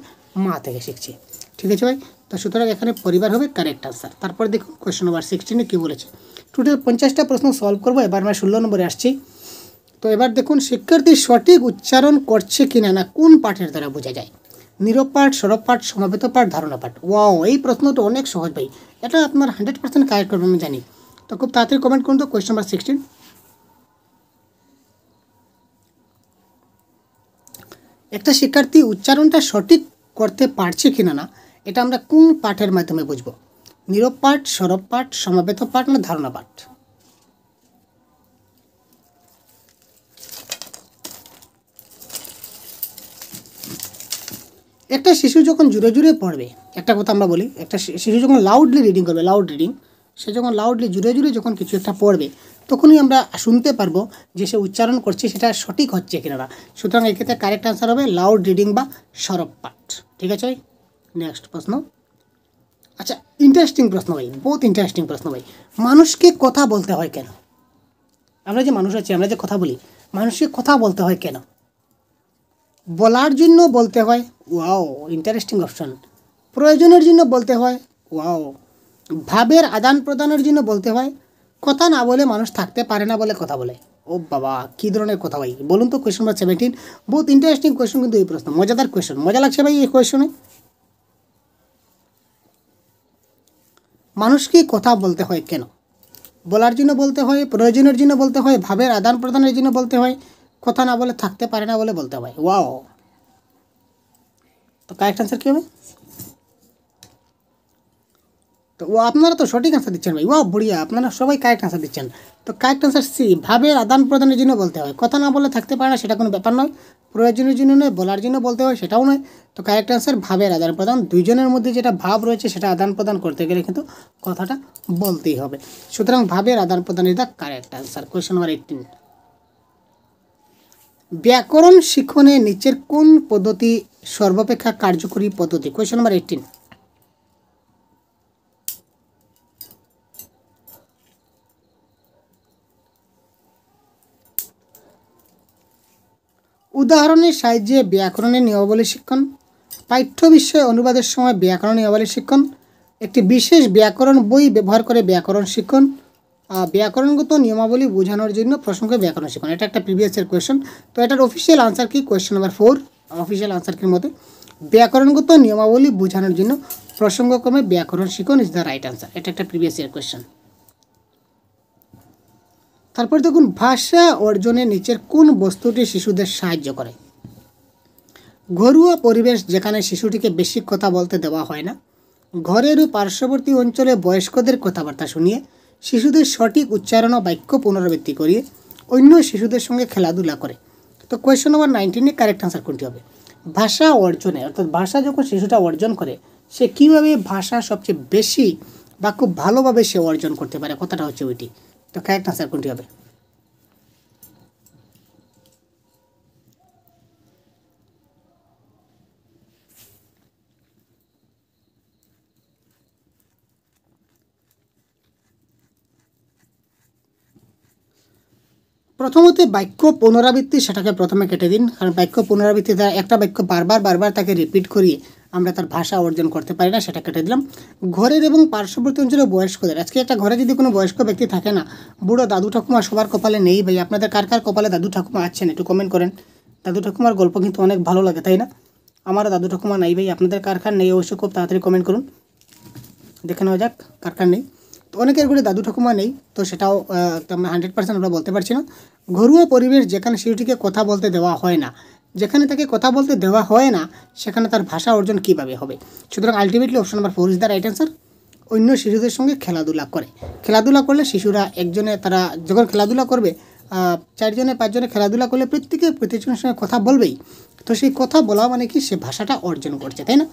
মা থেকে শিখছে। ঠিক আছে ভাই, তো সুতরাং এখানে পরিবার হবে কারেক্ট আনসার। তারপরে দেখুন কোয়েশ্চন নাম্বার 16 কী বলেছে। টোটাল 50টা প্রশ্ন সলভ করবো, এবার আমরা 16 নম্বরে আসছি। তো এবার দেখুন, শিক্ষার্থী সঠিক উচ্চারণ করছে কিনা না কোন পাঠের দ্বারা বোঝা যায়। নীরব পাঠ, সরব পাঠ, সমাবেত পাঠ, ধারণা পাঠ। ওয়াও, এই প্রশ্নটা অনেক সহজ ভাই, এটা আপনার 100% কারেক্ট করবেন আমি জানি। তো খুব তাড়াতাড়ি কমেন্ট করুন তো কোয়েশ্চন নাম্বার 16। একটা শিক্ষার্থী উচ্চারণটা সঠিক করতে পারছে কিনা না এটা আমরা কোন পাঠের মাধ্যমে বুঝবো। নীরব পাঠ, সরব পাঠ, সমাবেত পাঠ না ধারণা পাঠ। একটা শিশু যখন জুড়ে জুড়ে পড়বে, একটা কথা আমরা বলি, একটা শিশু যখন লাউডলি রিডিং করবে, লাউড রিডিং, সে যখন লাউডলি জুড়ে জুড়ে যখন কিছু একটা পড়বে তখনই আমরা শুনতে পারবো যে সে উচ্চারণ করছে সেটা সঠিক হচ্ছে কিনা না। সুতরাং এক্ষেত্রে কারেক্ট আনসার হবে লাউড রিডিং বা সরব পাঠ। ঠিক আছে ভাই, নেক্সট প্রশ্ন। আচ্ছা, ইন্টারেস্টিং প্রশ্ন ভাই, বহুত ইন্টারেস্টিং প্রশ্ন ভাই। মানুষকে কথা বলতে হয় কেন? আমরা যে মানুষ আছি, আমরা যে কথা বলি, মানুষকে কথা বলতে হয় কেন? বলার জন্য বলতে হয়, ওয়াও ইন্টারেস্টিং অপশন। প্রয়োজনের জন্য বলতে হয়, ওয়াও। ভাবের আদান প্রদানের জন্য বলতে হয়, কথা না বলে মানুষ থাকতে পারে না বলে কথা বলে। ও বাবা, কী ধরনের কথা ভাই বলুন তো। কোয়েশ্চন নাম্বার 17, বহুত ইন্টারেস্টিং কোয়েশ্চন কিন্তু এই প্রশ্ন, মজাদার কোয়েশ্চন, মজা লাগছে ভাই এই কোয়েশ্চনে। মানুষকে কথা বলতে হয় কেন? বলার জন্য বলতে হয়, প্রয়োজনের জন্য বলতে হয়, ভাবের আদান প্রদানের জন্য বলতে হয়, কথা না বলে থাকতে পারে না বলে বলতে হয়। ওয়াও, তো কারেক্ট আনসার কী হবে? তো আপনারা তো সঠিক আনসার দিচ্ছেন ভাই, ওয়াও বড়িয়া, আপনারা সবাই কারেক্ট আনসার দিচ্ছেন। তো কারেক্ট আনসার সি, ভাবের আদান প্রদানের জন্য বলতে হয়, কথা না বলে থাকতে পারে না সেটা কোনো ব্যাপার নয়, প্রয়োজনের জন্য নয়, বলার জন্য বলতে হয় সেটাও নয়। তো কারেক্ট আনসার ভাবের আদান প্রদান, দুইজনের মধ্যে যেটা ভাব রয়েছে সেটা আদান প্রদান করতে গেলে কিন্তু কথাটা বলতেই হবে। সুতরাং ভাবের আদান প্রদান is the correct answer. Question number 18, ব্যাকরণ শিখনে নিচের কোন পদ্ধতি সর্বাপেক্ষা কার্যকরী পদ্ধতি। কোয়েশ্চন নাম্বার 18, উদাহরণের সাহায্যে ব্যাকরণের নিয়মাবলী শিক্ষণ, পাঠ্য বিষয় অনুবাদের সময় ব্যাকরণ নিয়মাবলী শিক্ষণ, একটি বিশেষ ব্যাকরণ বই ব্যবহার করে ব্যাকরণ শিক্ষণ, ব্যাকরণগত নিয়মাবলী বোঝানোর জন্য প্রসঙ্গে ব্যাকরণ শিক্ষণ। এটা একটা প্রিভিয়াস ইয়ার কোয়েশ্চন। তো এটার অফিসিয়াল আনসার কি? কোয়েশ্চন নাম্বার 4 অফিসিয়াল আনসার কির মধ্যে ব্যাকরণগত নিয়মাবলী বোঝানোর জন্য প্রসঙ্গক্রমে ব্যাকরণ শিখুন ইজ দ্য রাইট আনসার। এটা একটা প্রিভিয়াস ইয়ার কোয়েশ্চেন। তারপর দেখুন, ভাষা অর্জনে নিচের কোন বস্তুটি শিশুদের সাহায্য করে? ঘরোয়া পরিবেশ যেখানে শিশুটিকে বেশি কথা বলতে দেওয়া হয় না, ঘরের ও পার্শ্ববর্তী অঞ্চলে বয়স্কদের কথাবার্তা শুনিয়ে, শিশুদের সঠিক উচ্চারণ ও বাক্য পুনরাবৃত্তি করিয়ে, অন্য শিশুদের সঙ্গে খেলাধুলা করে। তো কোয়েশ্চেন নম্বর 19 কারেক্ট আনসার কোনটি হবে? ভাষা অর্জনে, অর্থাৎ ভাষা যখন শিশুটা অর্জন করে, সে কীভাবে ভাষা সবচেয়ে বেশি বা খুব ভালোভাবে সে অর্জন করতে পারে, কথাটা হচ্ছে ওইটি। তো কারেক্ট আনসার কোনটি হবে? প্রথমত বাক্য পুনরাবৃত্তি, সেটাকে প্রথমে কেটে দিন, কারণ বাক্য পুনরাবৃত্তি দ্বারা একটা বাক্য বারবার তাকে রিপিট করিয়ে আমরা তার ভাষা অর্জন করতে পারি না, সেটা কেটে দিলাম। ঘরের এবং পার্শ্ববর্তী অঞ্চলে বয়স্কদের, আজকে একটা ঘরে যদি কোনো বয়স্ক ব্যক্তি থাকে না, বুড়ো দাদু ঠাকুমা সবার কপালে নেই ভাই। আপনাদের কার কার কপালে দাদু ঠাকুমা আছেন একটু কমেন্ট করেন। দাদু ঠাকুমার গল্প কিন্তু অনেক ভালো লাগে, তাই না? আমার দাদু ঠাকুমা নাই ভাই, আপনাদের কার কার নেই অবশ্যই খুব তাড়াতাড়ি কমেন্ট করুন, দেখে নেওয়া যাক কার কার নেই। তো অনেকের ঘরে দাদু ঠাকুমা নেই, তো সেটাও 100% আমরা বলতে পারছি না। ঘরোয়া পরিবেশ যেখানে শিশুটিকে কথা বলতে দেওয়া হয় না, যেখানে তাকে কথা বলতে দেওয়া হয় না সেখানে তার ভাষা অর্জন কীভাবে হবে? সুতরাং ultimately option number 4 is the right answer. অন্য শিশুদের সঙ্গে খেলাধুলা করে। খেলাধুলা করলে শিশুরা একজনে, তারা যখন খেলাধুলা করবে, 4 জনে 5 জনে খেলাধুলা করলে প্রত্যেকজনের সঙ্গে কথা বলবেই। তো সেই কথা বলা মানে কি, সে ভাষাটা অর্জন করছে, তাই না?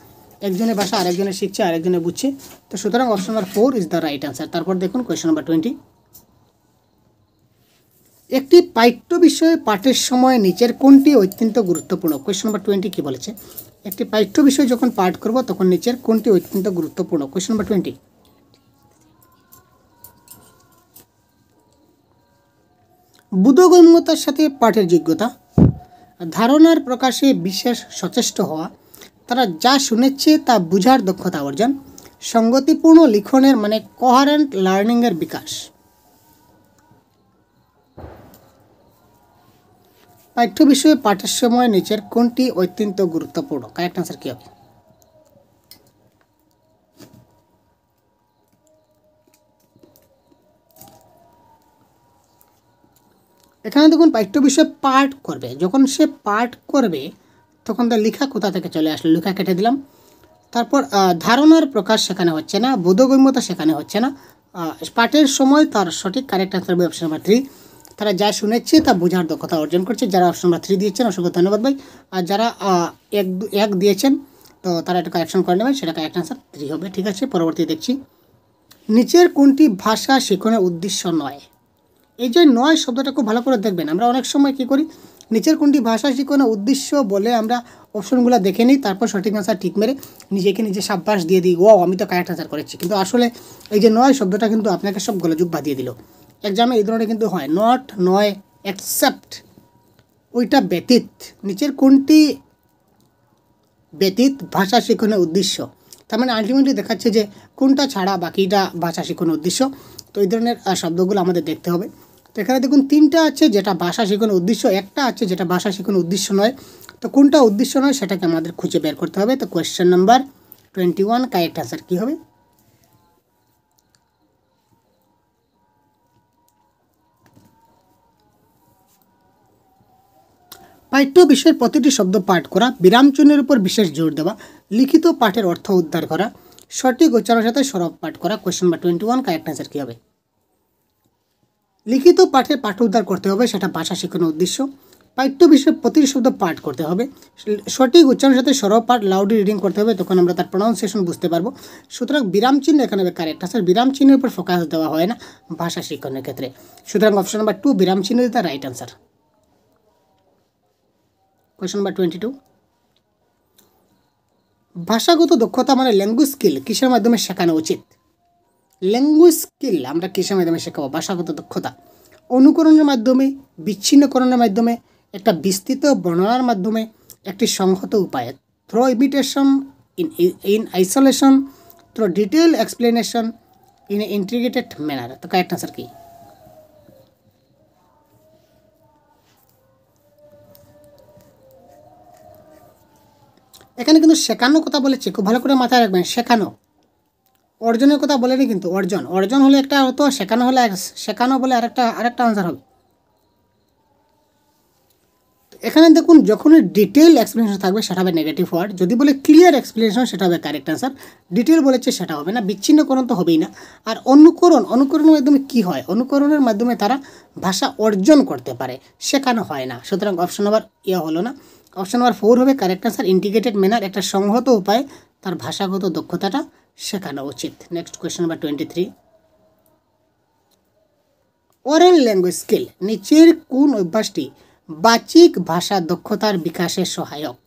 একজনের ভাষা আরেকজনে শিখছে, আরেকজনে বুঝছে। তো সুতরাং option number 4 is the right answer. তারপর দেখুন কোয়েশ্চেন নাম্বার 20। একটি পাঠ্য বিষয়ে পাঠের সময় নিচের কোনটি অত্যন্ত গুরুত্বপূর্ণ? কোয়েশ্চেন নাম্বার 20 কি বলেছে? একটি পাঠ্য বিষয় যখন পাঠ করব তখন নিচের কোনটি অত্যন্ত গুরুত্বপূর্ণ? Question number 20। বোধগম্যতার সাথে পাঠের যোগ্যতা, ধারণার প্রকাশে বিশেষ সচেষ্ট হওয়া, তারা যা শুনেছে তা বুঝার দক্ষতা অর্জন, সঙ্গতিপূর্ণ লিখনের মানে কোহারেন্ট লার্নিংয়ের বিকাশ। পাঠ্য বিষয়ে পাঠের সময় নিচের কোনটি অত্যন্ত গুরুত্বপূর্ণ? কারেক্ট আনসার কী হবে? এখানে দেখুন, পাঠ্য বিষয় পাঠ করবে, যখন সে পাঠ করবে তখন তার লেখা কোথা থেকে চলে আসলো, লেখা কেটে দিলাম। তারপর ধারণার প্রকাশ সেখানে হচ্ছে না, বোধগম্যতা সেখানে হচ্ছে না। পাঠের সময় তার সঠিক কারেক্ট আনসার হবে অপশন নাম্বার 3। তারা যা শুনেছে তা বোঝার দক্ষতা অর্জন করছে। যারা অপশন নাম্বার 3 দিয়েছেন অসংখ্য ধন্যবাদ ভাই। আর যারা 1 দিয়েছেন তো তারা একটু কারেকশন করে নেবেন, সেটা কারেক্ট আনসার 3 হবে। ঠিক আছে, পরবর্তী দেখছি। নিচের কোনটি ভাষা শেখানোর উদ্দেশ্য নয়? এই যে নয় শব্দটা খুব ভালো করে দেখবেন। আমরা অনেক সময় কী করি, নিচের কোনটি ভাষা শেখানোর উদ্দেশ্য বলে আমরা অপশনগুলো দেখে নিই, তারপর সঠিক আনসার ঠিক মেরে নিজেকে নিজে সাব্বাস দিয়ে দিই, ও আমি তো কারেক্ট আনসার করেছি। কিন্তু আসলে এই যে নয় শব্দটা কিন্তু আপনাকে সব গোলযোগ বাঁধিয়ে দিল। এক্সামে এই ধরনের কিন্তু হয়, নট, নয়, অ্যাকসেপ্ট, ওইটা ব্যতীত। নিচের কোনটি ব্যতীত ভাষা শেখানোর উদ্দেশ্য, তার মানে আলটিমেটলি দেখাচ্ছে যে কোনটা ছাড়া বাকিটা ভাষা শেখানোর উদ্দেশ্য। তো এই ধরনের শব্দগুলো আমাদের দেখতে হবে। তো এখানে দেখুন 3টা আছে যেটা ভাষা শেখানোর উদ্দেশ্য, একটা আছে যেটা ভাষা শেখানোর উদ্দেশ্য নয়। তো কোনটা উদ্দেশ্য নয় সেটাকে আমাদের খুঁজে বের করতে হবে। তো কোয়েশ্চেন নাম্বার 21 কারেক্ট আনসার কী হবে? পাঠ্য বিষয়ের প্রতিটি শব্দ পাঠ করা, বিরামচিহ্নের উপর বিশেষ জোর দেওয়া, লিখিত পাঠের অর্থ উদ্ধার করা, সঠিক উচ্চারণের সাথে সরব পাঠ করা। কোয়েশ্চেন নাম্বার 21 কারেক্ট আনসার কী হবে? লিখিত পাঠে পাঠ উদ্ধার করতে হবে, সেটা ভাষা শেখানোর উদ্দেশ্য। পাঠ্য বিষয়ে প্রতিটি শব্দ পাঠ করতে হবে, সঠিক উচ্চারণের সাথে সরব পাঠ লাউডলি রিডিং করতে হবে, তখন আমরা তার প্রনাউন্সিয়েশন বুঝতে পারবো। সুতরাং বিরাম চিহ্ন এখানে কারেক্ট আনসার। বিরাম চিহ্নের উপর ফোকাস দেওয়া হয় না ভাষা শিক্ষণের ক্ষেত্রে। সুতরাং অপশন নাম্বার 2 বিরাম চিহ্ন is the right answer. Question number 22। ভাষাগত দক্ষতা মানে ল্যাঙ্গুয়েজ স্কিল কিসের মাধ্যমে শেখানো উচিত? ল্যাঙ্গুয়েজ স্কিল আমরা কিসের মাধ্যমে শেখাবো? ভাষাগত দক্ষতা অনুকরণের মাধ্যমে, বিচ্ছিন্নকরণের মাধ্যমে, একটা বিস্তৃত বর্ণনার মাধ্যমে, একটি সংহত উপায়ে, through imitation, in isolation, through detail explanation, in a integrated manner. তো কারেক্ট আনসার কি? এখানে কিন্তু শেখানো কথা বলেছে, খুব ভালো করে মাথায় রাখবেন, শেখানো। অর্জনের কথা বলেনি কিন্তু, অর্জন অর্জন হলে একটা হতো, শেখানো হলে শেখানো বলে আরেকটা আনসার হবে। এখানে দেখুন যখনই ডিটেল এক্সপ্লেনেশন থাকবে সেটা হবে নেগেটিভ ওয়ার্ড, যদি বলে ক্লিয়ার এক্সপ্লেনেশন সেটা হবে কারেক্ট আনসার। ডিটেল বলেছে সেটা হবে না, বিচ্ছিন্নকরণ তো হবেই না। আর অনুকরণের মাধ্যমে কি হয়, অনুকরণের মাধ্যমে তারা ভাষা অর্জন করতে পারে, শেখানো হয় না। সুতরাং অপশন নাম্বার হলো না, অপশন নাম্বার 4 হবে কারেক্ট আনসার। ইন্টিগ্রেটেড ম্যানার, একটা সংহত উপায়ে তার ভাষাগত দক্ষতাটা শেখানো উচিত। Next question number 23, oral language skill নিচের কোন অভ্যাসটি বাচিক ভাষা দক্ষতার বিকাশে সহায়ক?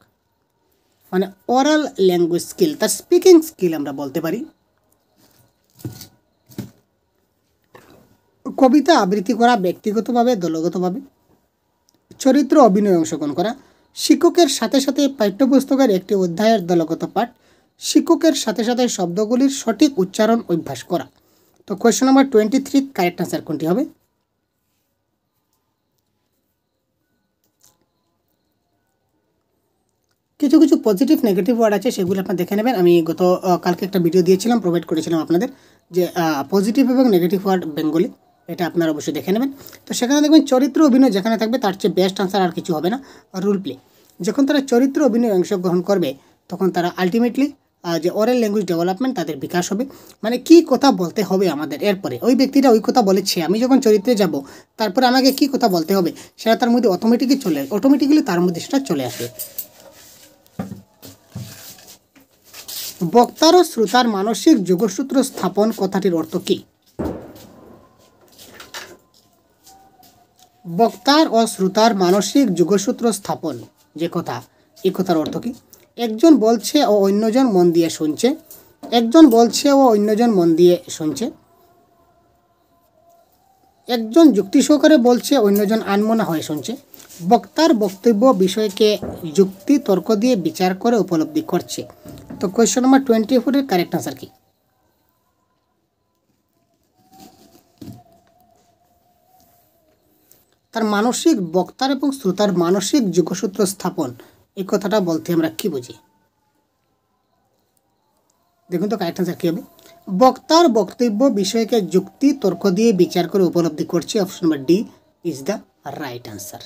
মানে ওরাল ল্যাঙ্গুয়েজ স্কিল, তার স্পিকিং স্কিল আমরা বলতে পারি। কবিতা আবৃত্তি করা, ব্যক্তিগতভাবে দলগতভাবে, চরিত্র অভিনয়ে অংশগ্রহণ করা, শিক্ষকের সাথে সাথে পাঠ্যপুস্তকের একটি অধ্যায়ের দলগত পাঠ, শিক্ষকের সাথে সাথে শব্দগুলির সঠিক উচ্চারণ অভ্যাস করা। তো কোয়েশ্চন নাম্বার 23 কারেক্ট আনসার কোনটি হবে? কিছু কিছু পজিটিভ নেগেটিভ ওয়ার্ড আছে, সেগুলো আপনারা দেখে নেবেন। আমি কালকে একটা ভিডিও দিয়েছিলাম, প্রোভাইড করেছিলাম আপনাদের, যে পজিটিভ এবং নেগেটিভ ওয়ার্ড বেঙ্গলি, এটা আপনারা অবশ্যই দেখে নেবেন। তো সেখানে দেখবেন চরিত্র অভিনয় যেখানে থাকবে তার চেয়ে বেস্ট আনসার আর কিছু হবে না। রোল প্লে, যখন তারা চরিত্র অভিনয়ে অংশগ্রহণ করবে তখন তারা আলটিমেটলি যে ওরাল ল্যাঙ্গুয়েজ ডেভেলপমেন্ট তাদের বিকাশ হবে। মানে কি কথা বলতে হবে আমাদের, এরপরে ওই ব্যক্তিটা ওই কথা বলেছে, আমি যখন চরিত্রে যাব তারপরে আমাকে কি কথা বলতে হবে সেটা তার মধ্যে অটোমেটিক্যালি তার মধ্যে সেটা চলে আসবে। বক্তার ও শ্রোতার মানসিক যোগসূত্র স্থাপন কথাটির অর্থ কী? বক্তার ও শ্রোতার মানসিক যোগসূত্র স্থাপন যে কথা, এই কথার অর্থ কী? একজন বলছে ও অন্যজন মন দিয়ে শুনছে, একজন বলছে ও অন্যজন মন দিয়ে শুনছে, একজন যুক্তি সহকারে বলছে, অন্যজন আনমনা হয়ে শুনছে। বক্তার বক্তব্য বিষয়কে যুক্তি তর্ক দিয়ে বিচার করে উপলব্ধি করছে। তো কোয়েশ্চন নাম্বার 24 কারেক্ট আনসার কি? তার মানসিক, বক্তার এবং শ্রোতার মানসিক যোগসূত্র স্থাপন, এই কথাটা বলতে আমরা কি বুঝি? দেখুন তো কারেক্ট আনসার কী হবে? বক্তার বক্তব্য বিষয়কে যুক্তি তর্ক দিয়ে বিচার করে উপলব্ধি করছে। Option number D is the right answer.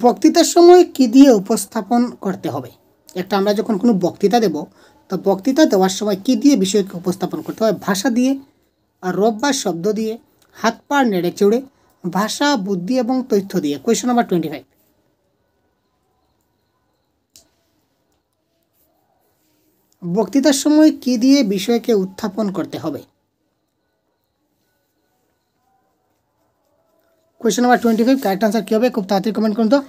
বক্তৃতার সময় কি দিয়ে উপস্থাপন করতে হবে? একটা আমরা যখন কোনো বক্তৃতা দেব, তো বক্তৃতা দেওয়ার সময় কি দিয়ে বিষয়কে উপস্থাপন করতে হবে? ভাষা দিয়ে, আর রব বা শব্দ দিয়ে, হাত পা নেড়ে চেড়ে, ভাষা, বুদ্ধি এবং তথ্য দিয়ে। কোয়েশ্চন নাম্বার 25, বক্তৃতার সময় কি দিয়ে বিষয়কে উত্থাপন করতে হবে? কোয়েশ্চন নাম্বার 25 কারেক্ট আনসার কী হবে? খুব তাড়াতাড়ি কমেন্ট করুন তো।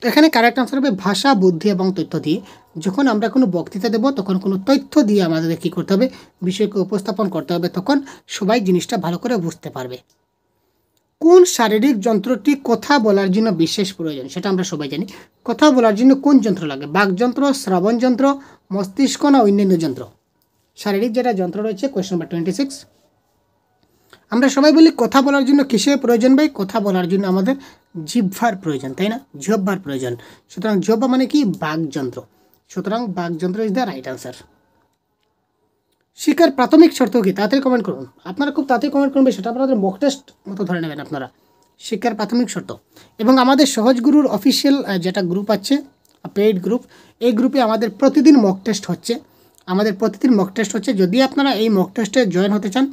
এখানে কারেক্ট আনসার হবে ভাষা, বুদ্ধি এবং তথ্য দিয়ে। যখন আমরা কোনো বক্তৃতা দেব তখন কোনো তথ্য দিয়ে আমাদের কী করতে হবে, বিষয়কে উপস্থাপন করতে হবে, তখন সবাই জিনিসটা ভালো করে বুঝতে পারবে। কোন শারীরিক যন্ত্রটি কথা বলার জন্য বিশেষ প্রয়োজন? সেটা আমরা সবাই জানি। কথা বলার জন্য কোন যন্ত্র লাগে? বাকযন্ত্র, শ্রবণ যন্ত্র, মস্তিষ্ক না অন্যান্য যন্ত্র? শারীরিক যেটা যন্ত্র রয়েছে, কোয়েশ্চন নাম্বার 26। আমরা সবাই বলি কথা বলার জন্য কিসের প্রয়োজন ভাই? কথা বলার জন্য আমাদের জিহ্বার প্রয়োজন, তাই না? জিহ্বার প্রয়োজন। সুতরাং জিহ্বা মানে কি? বাকযন্ত্র। সুতরাং বাকযন্ত্র ইজ দ্য রাইট আনসার। শিক্ষার প্রাথমিক শর্ত কি? তাড়াতাড়ি কমেন্ট করুন, আপনারা খুব তাড়াতাড়ি কমেন্ট করবেন, সেটা আপনাদের মক টেস্ট মতো ধরে নেবেন আপনারা। শিক্ষার প্রাথমিক শর্ত। এবং আমাদের সহজ গুরুর অফিসিয়াল যেটা গ্রুপ আছে, পেইড গ্রুপ, এই গ্রুপে আমাদের প্রতিদিন মক টেস্ট হচ্ছে। যদি আপনারা এই মক টেস্টে জয়েন হতে চান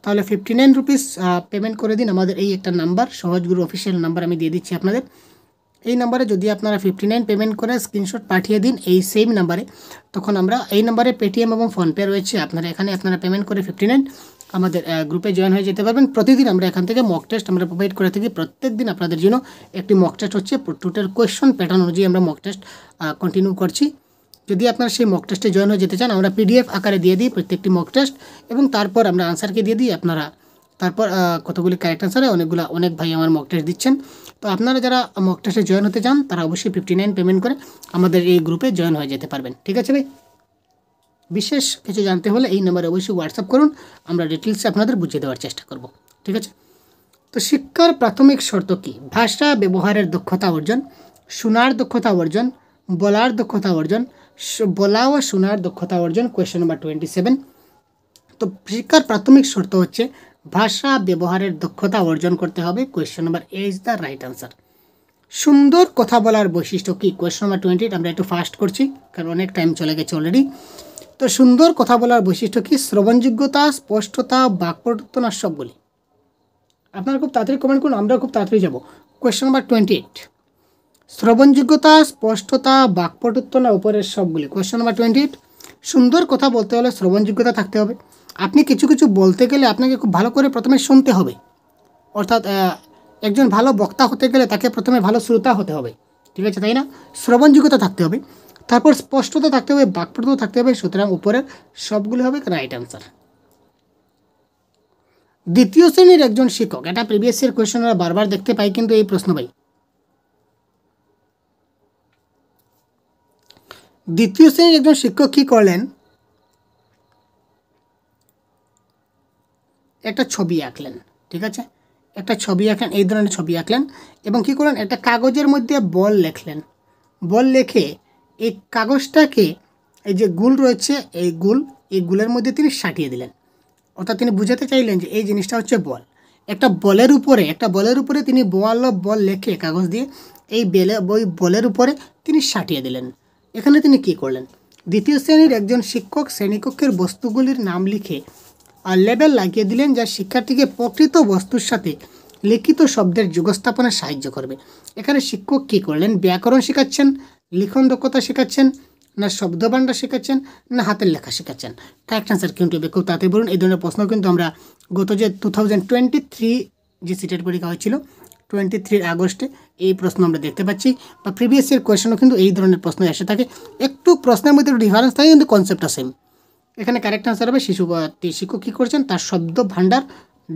তাহলে 59 রুপিস পেমেন্ট করে দিন। আমাদের এই একটা নাম্বার, সহজ গুরু অফিসিয়াল নাম্বার আমি দিয়ে দিচ্ছি আপনাদের। এই নাম্বারে যদি আপনারা 59 পেমেন্ট করে স্ক্রিনশট পাঠিয়ে দিন এই সেম নাম্বারে, তখন আমরা এই নাম্বারে পেটিএম এবং ফোনপে রয়েছে, আপনারা পেমেন্ট করে 59 আমাদের গ্রুপে জয়েন হয়ে যেতে পারবেন। প্রতিদিন আমরা এখান থেকে মক টেস্ট আমরা প্রোভাইড করে থাকি। প্রত্যেক দিন আপনাদের জন্য একটি মক টেস্ট হচ্ছে। টোটাল কোয়েশ্চন প্যাটার্ন অনুযায়ী আমরা মক টেস্ট কন্টিনিউ করছি। যদি আপনারা সেই মক টেস্টে জয়েন হয়ে যেতে চান, আমরা পিডিএফ আকারে দিয়ে দিই প্রত্যেকটি মক টেস্ট, এবং তারপর আমরা আনসারকে দিয়ে দিই। আপনারা তারপর কতগুলি কারেক্ট আনসারে অনেক ভাই আমার মক টেস্ট দিচ্ছেন। তো আপনারা যারা মক টেস্টে জয়েন হতে চান তারা অবশ্যই 59 পেমেন্ট করে আমাদের এই গ্রুপে জয়েন হয়ে যেতে পারবেন। ঠিক আছে ভাই? বিশেষ কিছু জানতে হলে এই নম্বরে অবশ্যই হোয়াটসঅ্যাপ করুন, আমরা ডিটেলসে আপনাদের বুঝিয়ে দেওয়ার চেষ্টা করব। ঠিক আছে? তো শিক্ষার প্রাথমিক শর্ত কী? ভাষা ব্যবহারের দক্ষতা অর্জন, শোনার দক্ষতা অর্জন, বলার দক্ষতা অর্জন, বলা ও শোনার দক্ষতা অর্জন। Question number 27। তো শিক্ষার প্রাথমিক শর্ত হচ্ছে ভাষা ব্যবহারের দক্ষতা অর্জন করতে হবে। Question number A is the right answer. সুন্দর কথা বলার বৈশিষ্ট্য কী? Question number 28। আমরা একটু ফাস্ট করছি কারণ অনেক টাইম চলে গেছে অলরেডি। তো সুন্দর কথা বলার বৈশিষ্ট্য কী? শ্রবণযোগ্যতা, স্পষ্টতা, বাক্পটুত্ব না সবগুলি? আপনারা খুব তাড়াতাড়ি কমেন্ট করুন, আমরাও খুব তাড়াতাড়ি যাব। Question number 28। শ্রবণযোগ্যতা, স্পষ্টতা, বাক্পটুত্ব না উপরের সবগুলি? Question number 28। সুন্দর কথা বলতে হলে শ্রবণযোগ্যতা থাকতে হবে। আপনি কিছু কিছু বলতে গেলে আপনাকে খুব ভালো করে প্রথমে শুনতে হবে, অর্থাৎ একজন ভালো বক্তা হতে গেলে তাকে প্রথমে ভালো শ্রোতা হতে হবে। ঠিক আছে, তাই না? শ্রবণযোগ্যতা থাকতে হবে, তারপর স্পষ্টতা থাকতে হবে, বাক্পটুত্ব থাকতে হবে। সুতরাং উপরের সবগুলি হবে রাইট অ্যান্সার। দ্বিতীয় শ্রেণীর একজন শিক্ষক, এটা প্রিভিয়াস ইয়ার কোয়েশ্চেন আমরা বারবার দেখতে পাই, কিন্তু এই প্রশ্ন পাই। দ্বিতীয় শ্রেণীর একজন শিক্ষক কী করলেন? একটা ছবি আঁকলেন। ঠিক আছে, একটা ছবি আঁকলেন, এই ধরনের ছবি আঁকলেন এবং কী করলেন? একটা কাগজের মধ্যে বল লিখলেন। বল লিখে এই কাগজটাকে, এই যে গুল রয়েছে এই গুলের মধ্যে তিনি সাটিয়ে দিলেন। অর্থাৎ তিনি বুঝাতে চাইলেন যে এই জিনিসটা হচ্ছে বল। একটা বলের উপরে তিনি বল লিখে কাগজ দিয়ে এই বলের উপরে তিনি সাটিয়ে দিলেন। এখানে তিনি কী করলেন? দ্বিতীয় শ্রেণীর একজন শিক্ষক শ্রেণীকক্ষের বস্তুগুলির নাম লিখে আর লেবেল লাগিয়ে দিলেন, যা শিক্ষার্থীকে প্রকৃত বস্তুর সাথে লিখিত শব্দের যুগস্থাপনে সাহায্য করবে। এখানে শিক্ষক কী করলেন? ব্যাকরণ শেখাচ্ছেন, লিখন দক্ষতা শেখাচ্ছেন, না শব্দভাণ্ডার শেখাচ্ছেন, না হাতের লেখা শেখাচ্ছেন? কারেক্ট অ্যান্সার কোনটি হবে? খুব তাড়াতাড়ি বলুন। এই ধরনের প্রশ্ন কিন্তু আমরা গত যে 2023 যে সিটের পরীক্ষা হয়েছিল 23 আগস্টে, এই প্রশ্ন আমরা দেখতে পাচ্ছি, বা প্রিভিয়াস ইয়ার কোয়েশনও কিন্তু এই ধরনের প্রশ্ন এসে থাকে। একটু প্রশ্নের মধ্যে ডিফারেন্স থাকে কিন্তু কনসেপ্টটা সেম। এখানে কারেক্ট আনসার হবে শিক্ষক কী করছেন? তার শব্দ ভাণ্ডার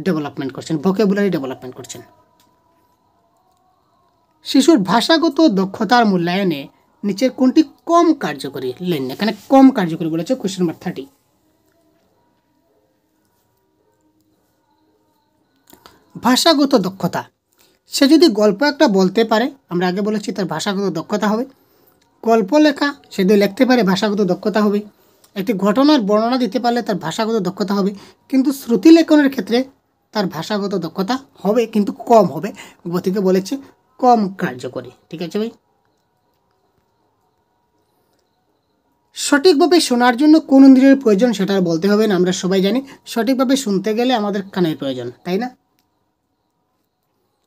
ডেভেলপমেন্ট করছেন, ভোকাবুলারি ডেভেলপমেন্ট করছেন। শিশুর ভাষাগত দক্ষতার মূল্যায়নে নিচের কোনটি কম কার্যকরী? লেন এখানে কম কার্যকরী বলেছে। Question number 30। ভাষাগত দক্ষতা, সে যদি গল্প একটা বলতে পারে, আমরা আগে বলেছি তার ভাষাগত দক্ষতা হবে। গল্প লেখা সে যদি লিখতে পারে, ভাষাগত দক্ষতা হবে। একটি ঘটনার বর্ণনা দিতে পারলে তার ভাষাগত দক্ষতা হবে। কিন্তু শ্রুতি লেখনের ক্ষেত্রে তার ভাষাগত দক্ষতা হবে, কিন্তু কম হবে। গতিকে বলেছে কম কার্যকরী। ঠিক আছে ভাই? সঠিকভাবে শোনার জন্য কোন ইন্দ্রিয়ের প্রয়োজন সেটা বলতে হবে না, আমরা সবাই জানি। সঠিকভাবে শুনতে গেলে আমাদের কানের প্রয়োজন, তাই না?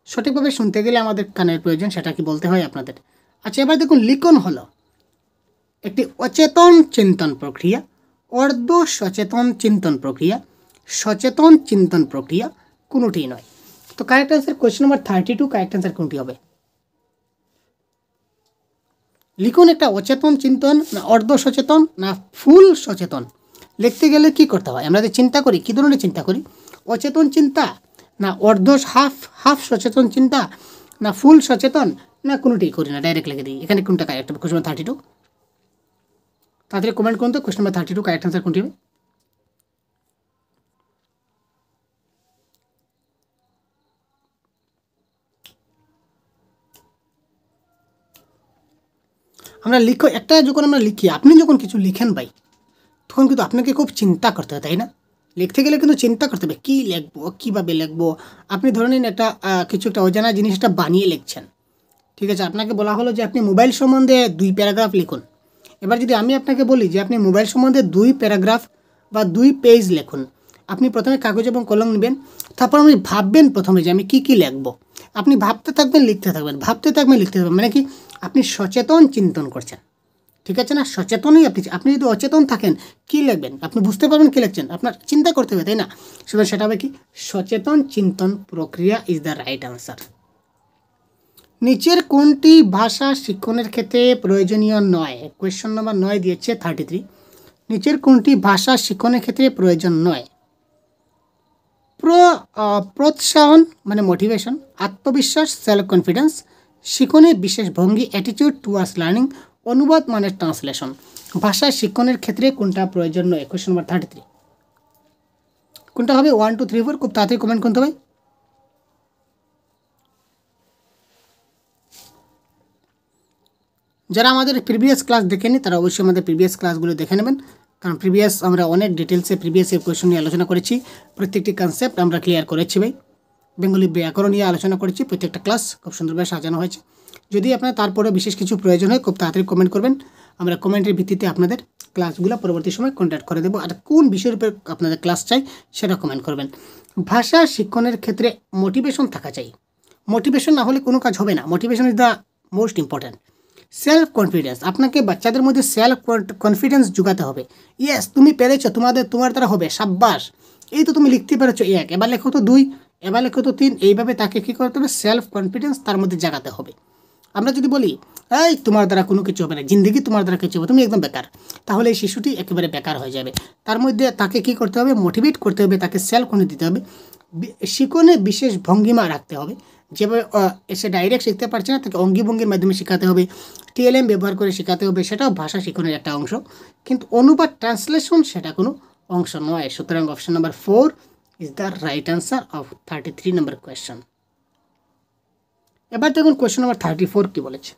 সঠিকভাবে শুনতে গেলে আমাদের কানের প্রয়োজন, সেটা কি বলতে হয় আপনাদের? আচ্ছা, এবার দেখুন, লিখন হলো একটি অচেতন চিন্তন প্রক্রিয়া, অর্ধ সচেতন চিন্তন প্রক্রিয়া, সচেতন চিন্তন প্রক্রিয়া, কোনোটি নয়। তো correct answer question number 32, correct answer কোনটি হবে? লিখুন, একটা অচেতন চিন্তন না অর্ধ সচেতন না ফুল সচেতন? লিখতে গেলে কি করতে হয়? আমরা যে চিন্তা করি, কী ধরনের চিন্তা করি? অচেতন চিন্তা না অর্ধ হাফ সচেতন চিন্তা না ফুল সচেতন, না কোনোটি করি না, ডাইরেক্ট লিখে দিই। এখানে কোনটা কারেক্ট হবে? Question number 32। তাড়াতাড়ি কমেন্ট করুন তো, কোয়েশ্চেন নাম্বার 32 কারেক্ট অ্যান্সার কোনটি হবে? আমরা যখন আমরা লিখি, আপনি যখন কিছু লিখেন ভাই, তখন কিন্তু আপনাকে খুব চিন্তা করতে হয়, তাই না? লিখতে গেলে কিন্তু চিন্তা করতে হবে, কী লিখবো, কীভাবে লিখবো। আপনি ধরে নিন একটা কিছু একটা অজানা জিনিসটা বানিয়ে লিখছেন। ঠিক আছে, আপনাকে বলা হলো যে আপনি মোবাইল সম্বন্ধে 2 প্যারাগ্রাফ লিখুন। এবার যদি আমি আপনাকে বলি যে আপনি মোবাইল সম্বন্ধে 2 প্যারাগ্রাফ বা 2 পেজ লিখুন, আপনি প্রথমে কাগজ এবং কলম নেবেন, তারপর আপনি ভাববেন প্রথমে যে আমি কী কী লিখবো। আপনি ভাবতে থাকবেন, লিখতে থাকবেন, ভাবতে থাকবেন, লিখতে থাকবেন, মানে কি আপনি সচেতন চিন্তন করছেন। ঠিক আছে না? সচেতনই আপনি যদি অচেতন থাকেন, কী লিখবেন? আপনি বুঝতে পারবেন কী লিখছেন, আপনার চিন্তা করতে হবে, তাই না? সেটা হবে কি? সচেতন চিন্তন প্রক্রিয়া ইজ দ্য রাইট আনসার। নিচের কোনটি ভাষা শিক্ষণের ক্ষেত্রে প্রয়োজনীয় নয়? কোয়েশ্চন নাম্বার 9 দিয়েছে 33। নিচের কোনটি ভাষা শিক্ষণের ক্ষেত্রে প্রয়োজন নয়? প্রোৎসাহন মানে মোটিভেশন, আত্মবিশ্বাস সেলফ কনফিডেন্স, শিক্ষণের বিশেষ ভঙ্গি অ্যাটিটিউড টুয়ার্ডস লার্নিং, অনুবাদ মানে ট্রান্সলেশন। ভাষা শিক্ষণের ক্ষেত্রে কোনটা প্রয়োজন নয়? কোয়েশ্চন নাম্বার 33 কোনটা হবে? 1 2 3 4 খুব তাড়াতাড়ি কমেন্ট করতে হবে। যারা আমাদের প্রিভিয়াস ক্লাস দেখেনি তারা অবশ্যই আমাদের প্রিভিয়াস ক্লাসগুলো দেখে নেবেন, কারণ প্রিভিয়াস আমরা অনেক ডিটেলসে প্রিভিয়াসের কোয়েশ্চন নিয়ে আলোচনা করেছি, প্রত্যেকটি কনসেপ্ট আমরা ক্লিয়ার করেছি ভাই। বেঙ্গলি ব্যাকরণ নিয়ে আলোচনা করেছি, প্রত্যেকটা ক্লাস খুব সুন্দরভাবে সাজানো হয়েছে। যদি আপনার তারপরে বিশেষ কিছু প্রয়োজন হয় খুব তাড়াতাড়ি কমেন্ট করবেন, আমরা কমেন্টের ভিত্তিতে আপনাদের ক্লাসগুলো পরবর্তী সময় কন্ট্যাক্ট করে দেবো। আর কোন বিষয়ের উপর আপনাদের ক্লাস চাই সেটা কমেন্ট করবেন। ভাষা শিক্ষণের ক্ষেত্রে মোটিভেশন থাকা চাই। মোটিভেশন না হলে কোনো কাজ হবে না। Motivation is the most important. Self confidence, আপনাকে বাচ্চাদের মধ্যে সেলফ কনফিডেন্স জোগাতে হবে। ইয়েস, তুমি পেরেছো, তোমার দ্বারা হবে, সাব্বাস, এই তো তুমি লিখতে পেরেছো 1, এবার লেখো তো 2, এবার লেখো তো 3, এইভাবে তাকে কী করতে হবে? সেলফ কনফিডেন্স তার মধ্যে জাগাতে হবে। আমরা যদি বলি এই তোমার দ্বারা কোনো কিছু হবে না, জিন্দগি তোমার দ্বারা কিছু হবে, তুমি একদম বেকার, তাহলে এই শিশুটি একেবারে বেকার হয়ে যাবে। তার মধ্যে তাকে কী করতে হবে? মোটিভেট করতে হবে, তাকে সেলফ কনফিডেন্স দিতে হবে, শিক্ষণে বিশেষ ভঙ্গিমা রাখতে হবে। যেভাবে সে ডাইরেক্ট শিখতে পারছে না, তাকে অঙ্গি ভঙ্গির মাধ্যমে শেখাতে হবে, টিএলএম ব্যবহার করে শেখাতে হবে, সেটাও ভাষা শিক্ষণের একটা অংশ। কিন্তু অনুবাদ ট্রান্সলেশন সেটা কোনো অংশ নয়। সুতরাং option number 4 is the right answer of 33 number question. এবার দেখুন কোয়েশ্চন নাম্বার 34 কি বলেছে।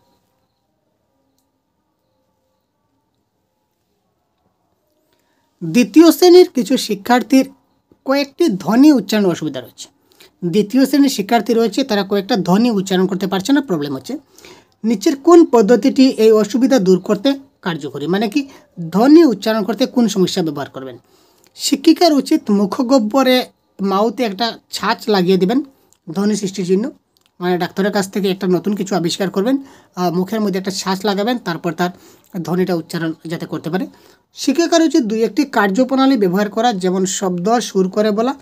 দ্বিতীয় শ্রেণীর কিছু শিক্ষার্থীর কয়েকটি ধ্বনি উচ্চারণ অসুবিধা রয়েছে। দ্বিতীয় শ্রেণীর শিক্ষার্থী রয়েছে, তারা কয়েকটা ধ্বনি উচ্চারণ করতে পারছে না, প্রবলেম হচ্ছে। নিচের কোন পদ্ধতিটি এই অসুবিধা দূর করতে কার্যকরী? মানে কি, ধ্বনি উচ্চারণ করতে কোন সমস্যা ব্যবহার করবেন? শিক্ষিকার উচিত মুখগহ্বরে মাউথে একটা ছাঁচ লাগিয়ে দেবেন ধ্বনি সৃষ্টির জন্য। মানে ডাক্তারের কাছ থেকে একটা নতুন কিছু আবিষ্কার করবেন, মুখের মধ্যে একটা ছাঁচ লাগাবেন, তারপর তার ধ্বনিটা উচ্চারণ যাতে করতে পারে। শিক্ষিকার উচিত 2-1টি কার্যপ্রণালী ব্যবহার করা, যেমন শব্দ সুর করে বলা,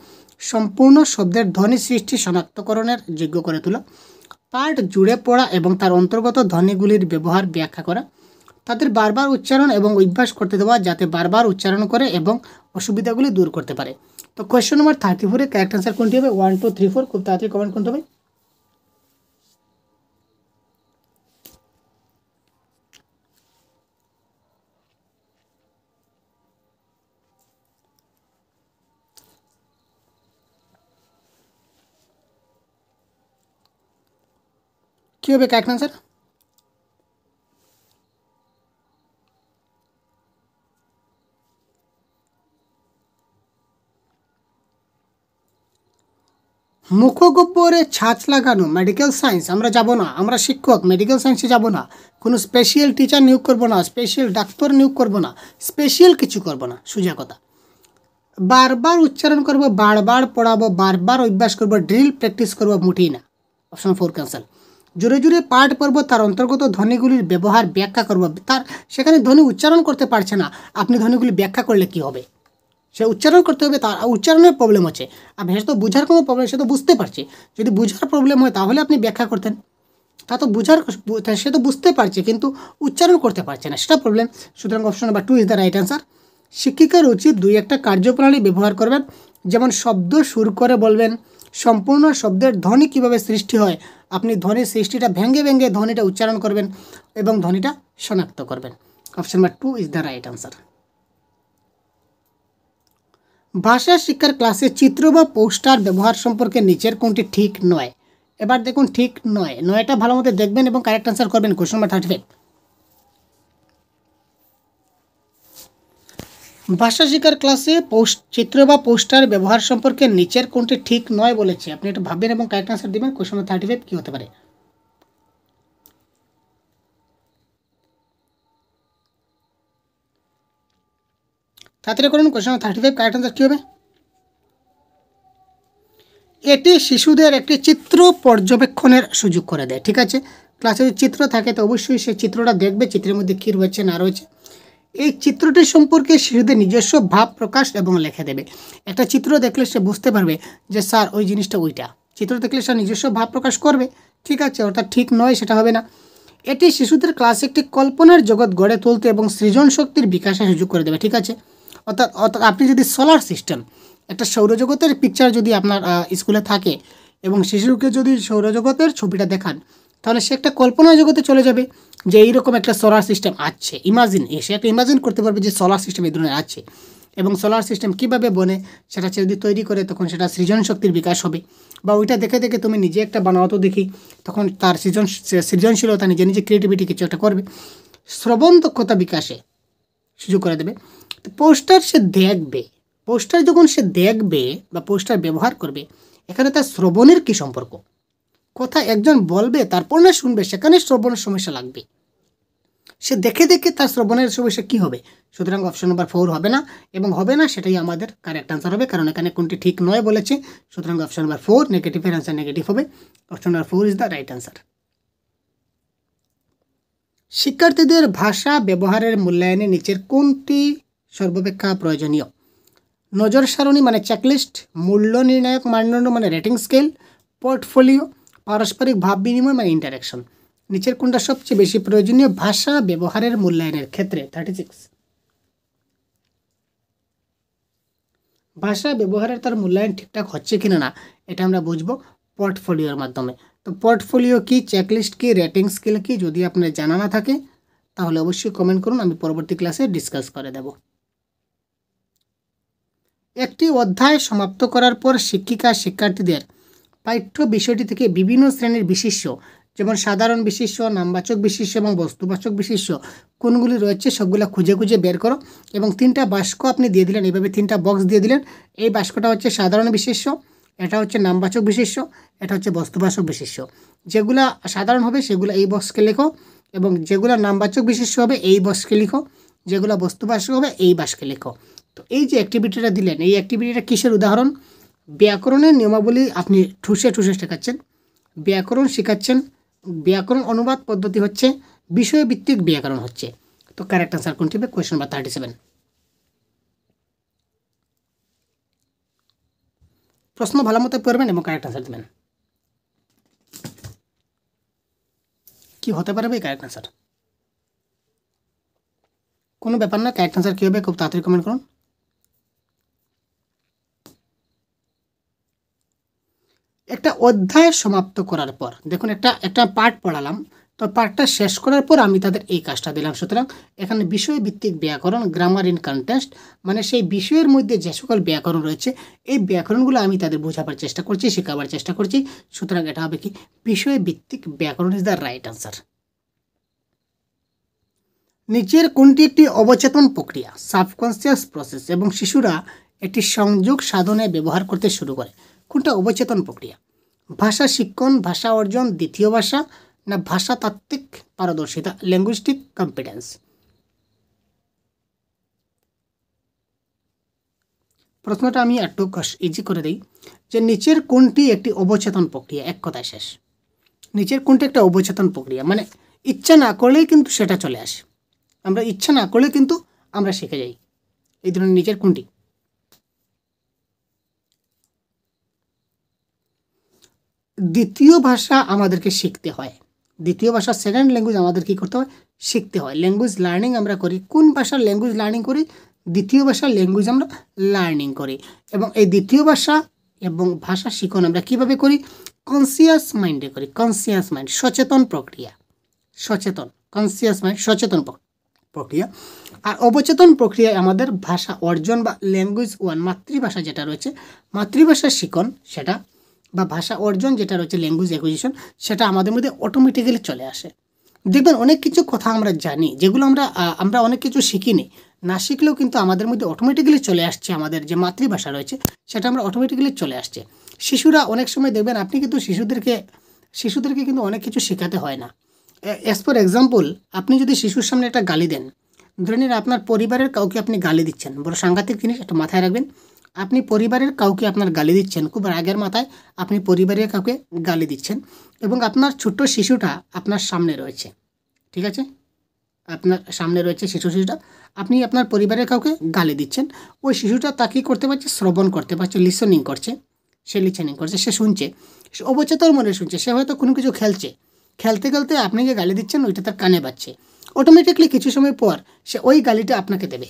সম্পূর্ণ শব্দের ধ্বনি সৃষ্টি শনাক্তকরণের যোগ্য করে তোলা, পাঠ জুড়ে পড়া এবং তার অন্তর্গত ধ্বনিগুলির ব্যবহার ব্যাখ্যা করা, তাদের বারবার উচ্চারণ এবং অভ্যাস করতে দেওয়া যাতে বারবার উচ্চারণ করে এবং অসুবিধাগুলি দূর করতে পারে। তো কোয়েশ্চন নাম্বার 34 এর কারেক্ট আনসার কোনটি হবে? 1 2 3 4 খুব তাড়াতাড়ি কমেন্ট করতে হবে। কী হবে কারেক্ট আনসার? মুখগহ্বরে ছাঁচ লাগানো মেডিকেল সায়েন্স আমরা যাব না, আমরা শিক্ষক, মেডিকেল সায়েন্সে যাব না, কোনো স্পেশাল টিচার নিয়োগ করব না, স্পেশাল ডাক্তার নিয়োগ করব না, স্পেশাল কিছু করব না, সোজা কথা। বারবার উচ্চারণ করব, বারবার পড়াবো, বারবার অভ্যাস করব, ড্রিল প্র্যাকটিস করব, মোটেই না। Option 4 cancel. জোরে জোরে পাঠ পড়ব, তার অন্তর্গত ধ্বনিগুলির ব্যবহার ব্যাখ্যা করব। তার সেখানে ধ্বনি উচ্চারণ করতে পারছে না, আপনি ধ্বনিগুলি ব্যাখ্যা করলে কি হবে? সে উচ্চারণ করতে হবে, তার উচ্চারণের প্রবলেম হচ্ছে। আর সে তো বোঝার কোনো প্রবলেম, সে তো বুঝতে পারছে। যদি বোঝার প্রবলেম হয় তাহলে আপনি ব্যাখ্যা করতেন। তা তো সে তো বুঝতে পারছে কিন্তু উচ্চারণ করতে পারছে না, সেটা প্রবলেম। সুতরাং option number 2 is the right answer. শিক্ষিকার উচিত 2-1টা কার্যপ্রণালী ব্যবহার করবেন, যেমন শব্দ সুর করে বলবেন, সম্পূর্ণ শব্দের ধ্বনি কীভাবে সৃষ্টি হয়, আপনি ধ্বনির সৃষ্টিটা ভেঙে ভেঙে ধ্বনিটা উচ্চারণ করবেন এবং ধ্বনিটা শনাক্ত করবেন। Option number 2 is the right answer. ভাষা শিক্ষার ক্লাসে চিত্র বা পোস্টার ব্যবহার সম্পর্কে নিচের কোনটি ঠিক নয়? এবার দেখুন ঠিক নয়, নয়টা ভালো মতো দেখবেন এবং কারেক্ট আনসার করবেন। Question number 35। ভাষা শিক্ষার ক্লাসে চিত্র বা পোস্টার ব্যবহার সম্পর্কে নিচের কোনটি ঠিক নয় বলেছে, আপনি একটু ভাববেন এবং কারেক্ট আনসার দেবেন। কোয়েশ্চন নাম্বার 35 কী হতে পারে? তাড়াতাড়ি করুন। কোয়েশ্চন নাম্বার 35 কারেক্ট আনসার কী হবে? এটি শিশুদের একটি চিত্র পর্যবেক্ষণের সুযোগ করে দেয়। ঠিক আছে, ক্লাসে যদি চিত্র থাকে তো অবশ্যই সেই চিত্রটা দেখবে, চিত্রের মধ্যে কী রয়েছে না রয়েছে। এই চিত্রটি সম্পর্কে শিশুদের নিজস্ব ভাব প্রকাশ এবং লিখে দেবে। একটা চিত্র দেখলে সে বুঝতে পারবে যে স্যার ওই জিনিসটা ওইটা। চিত্র দেখলে সে নিজস্ব ভাব প্রকাশ করবে। ঠিক আছে, অর্থাৎ ঠিক নয়, সেটা হবে না। এটি শিশুদের ক্লাসে একটি কল্পনার জগৎ গড়ে তুলতে এবং সৃজন শক্তির বিকাশের সুযোগ করে দেবে। ঠিক আছে, অর্থাৎ আপনি যদি সোলার সিস্টেম, একটা সৌরজগতের পিকচার যদি আপনার স্কুলে থাকে এবং শিশুকে যদি সৌরজগতের ছবিটা দেখান, তাহলে সে একটা কল্পনা জগতে চলে যাবে যে এইরকম একটা সোলার সিস্টেম আছে, সে একটা ইমাজিন করতে পারবে যে সোলার সিস্টেম এই ধরনের আছে, এবং সোলার সিস্টেম কীভাবে বনে সেটা যদি তৈরি করে তখন সেটা সৃজন শক্তির বিকাশ হবে। বা ওইটা দেখে দেখে তুমি নিজে একটা বানাও তো দেখি, তখন তার সৃজনশীলতা নিজে নিজে ক্রিয়েটিভিটি কিছু একটা করবে, শ্রবণ দক্ষতা বিকাশে সুযোগ করে দেবে। তো পোস্টার সে দেখবে, পোস্টার যখন সে দেখবে বা পোস্টার ব্যবহার করবে, এখানে তার শ্রবণের কী সম্পর্ক? কথা একজন বলবে তারপর না শুনবে, সেখানে শ্রবণের সমস্যা লাগবে। সে দেখে দেখে তার শ্রবণের সমস্যা কী হবে? সুতরাং অপশন নাম্বার 4 হবে না, এবং হবে না সেটাই আমাদের কারেক্ট আনসার হবে, কারণ এখানে কোনটি ঠিক নয় বলেছে। সুতরাং অপশন নাম্বার 4 নেগেটিভের আনসার নেগেটিভ হবে। Option number 4 is the right answer. শিক্ষার্থীদের ভাষা ব্যবহারের মূল্যায়নে নিচের কোনটি সর্বাপেক্ষা প্রয়োজনীয়? নজর সারণী মানে চেকলিস্ট, মূল্য নির্ণায়ক মানদণ্ড মানে রেটিং স্কেল, পোর্টফোলিও, পারস্পরিক ভাব বিনিময় মানে ইন্টারাকশন। নিচের কোনটা সবচেয়ে বেশি প্রয়োজনীয় ভাষা ব্যবহারের মূল্যায়নের ক্ষেত্রে? 36। ভাষা ব্যবহারের তার মূল্যায়ন ঠিকঠাক হচ্ছে কিনা না এটা আমরা বুঝবো পোর্টফোলিওর মাধ্যমে। তো পোর্টফোলিও কি, চেকলিস্ট কি, রেটিং স্কেল কি, যদি আপনার জানা না থাকে তাহলে অবশ্যই কমেন্ট করুন, আমি পরবর্তী ক্লাসে ডিসকাস করে দেব। একটি অধ্যায় সমাপ্ত করার পর শিক্ষিকা শিক্ষার্থীদের পাঠ্য বিষয়টি থেকে বিভিন্ন শ্রেণীর বিশিষ্ট, যেমন সাধারণ বিশিষ্ট, নামবাচক বিশিষ্ট এবং বস্তুবাচক বিশিষ্ট কোনগুলি রয়েছে সবগুলো খুঁজে খুঁজে বের করো, এবং 3টা বাক্য আপনি দিয়ে দিলেন, এইভাবে 3টা বক্স দিয়ে দিলেন। এই বাক্যটা হচ্ছে সাধারণ বিশিষ্ট, এটা হচ্ছে নামবাচক বিশিষ্ট, এটা হচ্ছে বস্তুবাচক বিশিষ্ট। যেগুলা সাধারণ হবে সেগুলো এই বক্সকে লেখো, এবং যেগুলো নামবাচক বিশিষ্ট হবে এই বক্সকে লিখো, যেগুলো বস্তুবাচক হবে এই বাক্সকে লেখো। তো এই যে অ্যাক্টিভিটিটা দিলেন, এই অ্যাক্টিভিটিটা কিসের উদাহরণ? ব্যাকরণের নিয়মাবলী আপনি ঠুসে ঠুসে শেখাচ্ছেন, ব্যাকরণ শেখাচ্ছেন, ব্যাকরণ অনুবাদ পদ্ধতি হচ্ছে, বিষয়ভিত্তিক ব্যাকরণ হচ্ছে। তো কারেক্ট আনসার কোনটি হবে? Question number 37। প্রশ্ন ভালো মতো পড়বেন এবং কারেক্ট আনসার দেবেন। কি হতে পারবে কারেক্ট আনসার? কোনো ব্যাপার না, কারেক্ট আনসার কী হবে খুব তাড়াতাড়ি কমেন্ট করুন। একটা অধ্যায় সমাপ্ত করার পর, দেখুন একটা পার্ট পড়ালাম, তো পার্টটা শেষ করার পর আমি তাদের এই কাজটা দিলাম। সুতরাং এখানে বিষয়ভিত্তিক ব্যাকরণ, গ্রামার ইন কন্টেক্সট, মানে সেই বিষয়ের মধ্যে যে সকল ব্যাকরণ রয়েছে এই ব্যাকরণগুলো আমি তাদের বোঝাবার চেষ্টা করছি, শেখাবার চেষ্টা করছি। সুতরাং এটা হবে কি? বিষয়ভিত্তিক ব্যাকরণ ইজ দ্য রাইট আনসার। নিচের কোনটি একটি অবচেতন প্রক্রিয়া, সাবকনসিয়াস প্রসেস, এবং শিশুরা একটি সংযোগ সাধনে ব্যবহার করতে শুরু করে? কোনটা অবচেতন প্রক্রিয়া? ভাষা শিক্ষণ, ভাষা অর্জন, দ্বিতীয় ভাষা, না ভাষাতাত্ত্বিক পারদর্শিতা, ল্যাঙ্গুইস্টিক কম্পিটেন্স? প্রশ্নটা আমি একটু ইজি করে দিই, যে নিচের কোনটি একটি অবচেতন প্রক্রিয়া? এক কথায় শেষ। নিচের কোনটি একটা অবচেতন প্রক্রিয়া, মানে ইচ্ছা না করলেই কিন্তু সেটা চলে আসে, আমরা ইচ্ছা না করলে কিন্তু আমরা শিখে যাই। এই ধরনের নিচের কোনটি? দ্বিতীয় ভাষা আমাদেরকে শিখতে হয়, দ্বিতীয় ভাষা সেকেন্ড ল্যাঙ্গুয়েজ আমাদের কী করতে হয়? শিখতে হয়। ল্যাঙ্গুয়েজ লার্নিং আমরা করি, কোন ভাষার ল্যাঙ্গুয়েজ লার্নিং করি? দ্বিতীয় ভাষার ল্যাঙ্গুয়েজ আমরা লার্নিং করি। এবং এই দ্বিতীয় ভাষা এবং ভাষা শিখন আমরা কীভাবে করি? কনসিয়াস মাইন্ডে করি। কনসিয়াস মাইন্ড, সচেতন প্রক্রিয়া, সচেতন, কনসিয়াস মাইন্ড সচেতন প্রক্রিয়া। আর অবচেতন প্রক্রিয়ায় আমাদের ভাষা অর্জন বা ল্যাঙ্গুয়েজ ওয়ান, মাতৃভাষা যেটা রয়েছে, মাতৃভাষার শিখন সেটা বা ভাষা অর্জন যেটা রয়েছে, ল্যাঙ্গুয়েজ অ্যাকুইজিশন, সেটা আমাদের মধ্যে অটোমেটিক্যালি চলে আসে। দেখবেন অনেক কিছু কথা আমরা জানি, যেগুলো আমরা অনেক কিছু শিখিনি, না শিখলেও কিন্তু আমাদের মধ্যে অটোমেটিক্যালি চলে আসছে। আমাদের যে মাতৃভাষা রয়েছে সেটা আমরা অটোমেটিক্যালি চলে আসছে। শিশুরা অনেক সময় দেখবেন আপনি কিন্তু শিশুদেরকে কিন্তু অনেক কিছু শেখাতে হয় না। অ্যাজ ফর এক্সাম্পল, আপনি যদি শিশুর সামনে একটা গালি দেন, ধরে নিন আপনার পরিবারের কাউকে আপনি গালি দিচ্ছেন, বড় সাংঘাতিক জিনিস, একটা মাথায় রাখবেন। আপনি পরিবারের কাউকে আপনার গালি দিচ্ছেন, খুব রাগের মাথায় আপনি পরিবারের কাউকে গালি দিচ্ছেন, এবং আপনার ছোট্ট শিশুটা আপনার সামনে রয়েছে, ঠিক আছে? আপনার সামনে রয়েছে শিশুটা, আপনি আপনার পরিবারের কাউকে গালি দিচ্ছেন, ওই শিশুটা তা কী করতে পারছে? শ্রবণ করতে পারছে, লিসনিং করছে, সে শুনছে, সে অবচেতন মনে শুনছে। সে হয়তো কোনো কিছু খেলতে খেলতে আপনি যে গালি দিচ্ছেন ওইটা তার কানে বাজছে, অটোমেটিকলি কিছু সময় পর সে ওই গালিটা আপনাকে দেবে।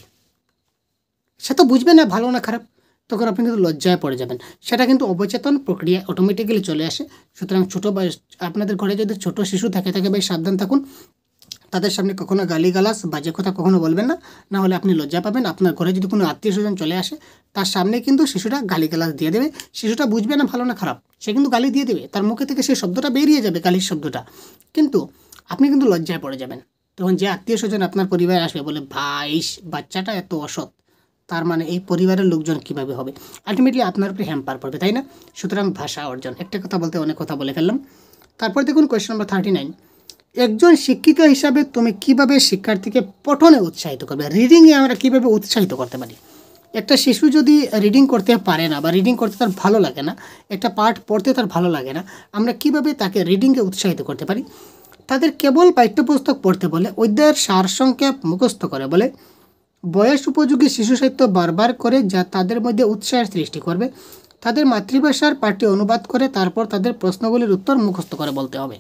সে তো বুঝবে না ভালো না খারাপ, তখন আপনি কিন্তু লজ্জায় পড়ে যাবেন। সেটা কিন্তু অবচেতন প্রক্রিয়া অটোমেটিক্যালি চলে আসে। সুতরাং আপনাদের ঘরে যদি ছোট শিশু থাকে ভাই সাবধান থাকুন, তাদের সামনে কখনো গালিগালাজ বাজে কথা কখনো বলবেন না, না হলে আপনি লজ্জা পাবেন। আপনার ঘরে যদি কোনো আত্মীয় স্বজন চলে আসে তার সামনে কিন্তু শিশুটা গালিগালাজ দিয়ে দেবে, শিশুটা বুঝবে না ভালো না খারাপ, সে কিন্তু গালি দিয়ে দেবে, তার মুখে থেকে সেই শব্দটা বেরিয়ে যাবে, গালির শব্দটা, কিন্তু আপনি কিন্তু লজ্জায় পড়ে যাবেন। তখন যে আত্মীয় স্বজন আপনার পরিবারে আসবে বলে ভাই বাচ্চাটা এত অসৎ, তার মানে এই পরিবারের লোকজন কীভাবে হবে, আলটিমেটলি আপনার উপরে হ্যাম্পার পড়বে, তাই না? সুতরাং ভাষা অর্জন, একটা কথা বলতে অনেক কথা বলে ফেললাম। তারপর দেখুন কোয়েশ্চেন নাম্বার 39, একজন শিক্ষিকা হিসাবে তুমি কিভাবে শিক্ষার্থীকে পঠনে উৎসাহিত করবে? রিডিংয়ে আমরা কিভাবে উৎসাহিত করতে পারি? একটা শিশু যদি রিডিং করতে পারে না বা রিডিং করতে তার ভালো লাগে না, একটা পাঠ পড়তে তার ভালো লাগে না, আমরা কিভাবে তাকে রিডিংকে উৎসাহিত করতে পারি? তাদের কেবল পাঠ্যপুস্তক পড়তে বলে, অধ্যায়ের সারসংক্ষেপ মুখস্থ করে বলে, বয়স উপযোগী শিশু সাহিত্য বারবার করে যা তাদের মধ্যে উৎসাহের সৃষ্টি করবে, তাদের মাতৃভাষার পাঠ্য অনুবাদ করে তারপর তাদের প্রশ্নগুলির উত্তর মুখস্থ করে বলতে হবে।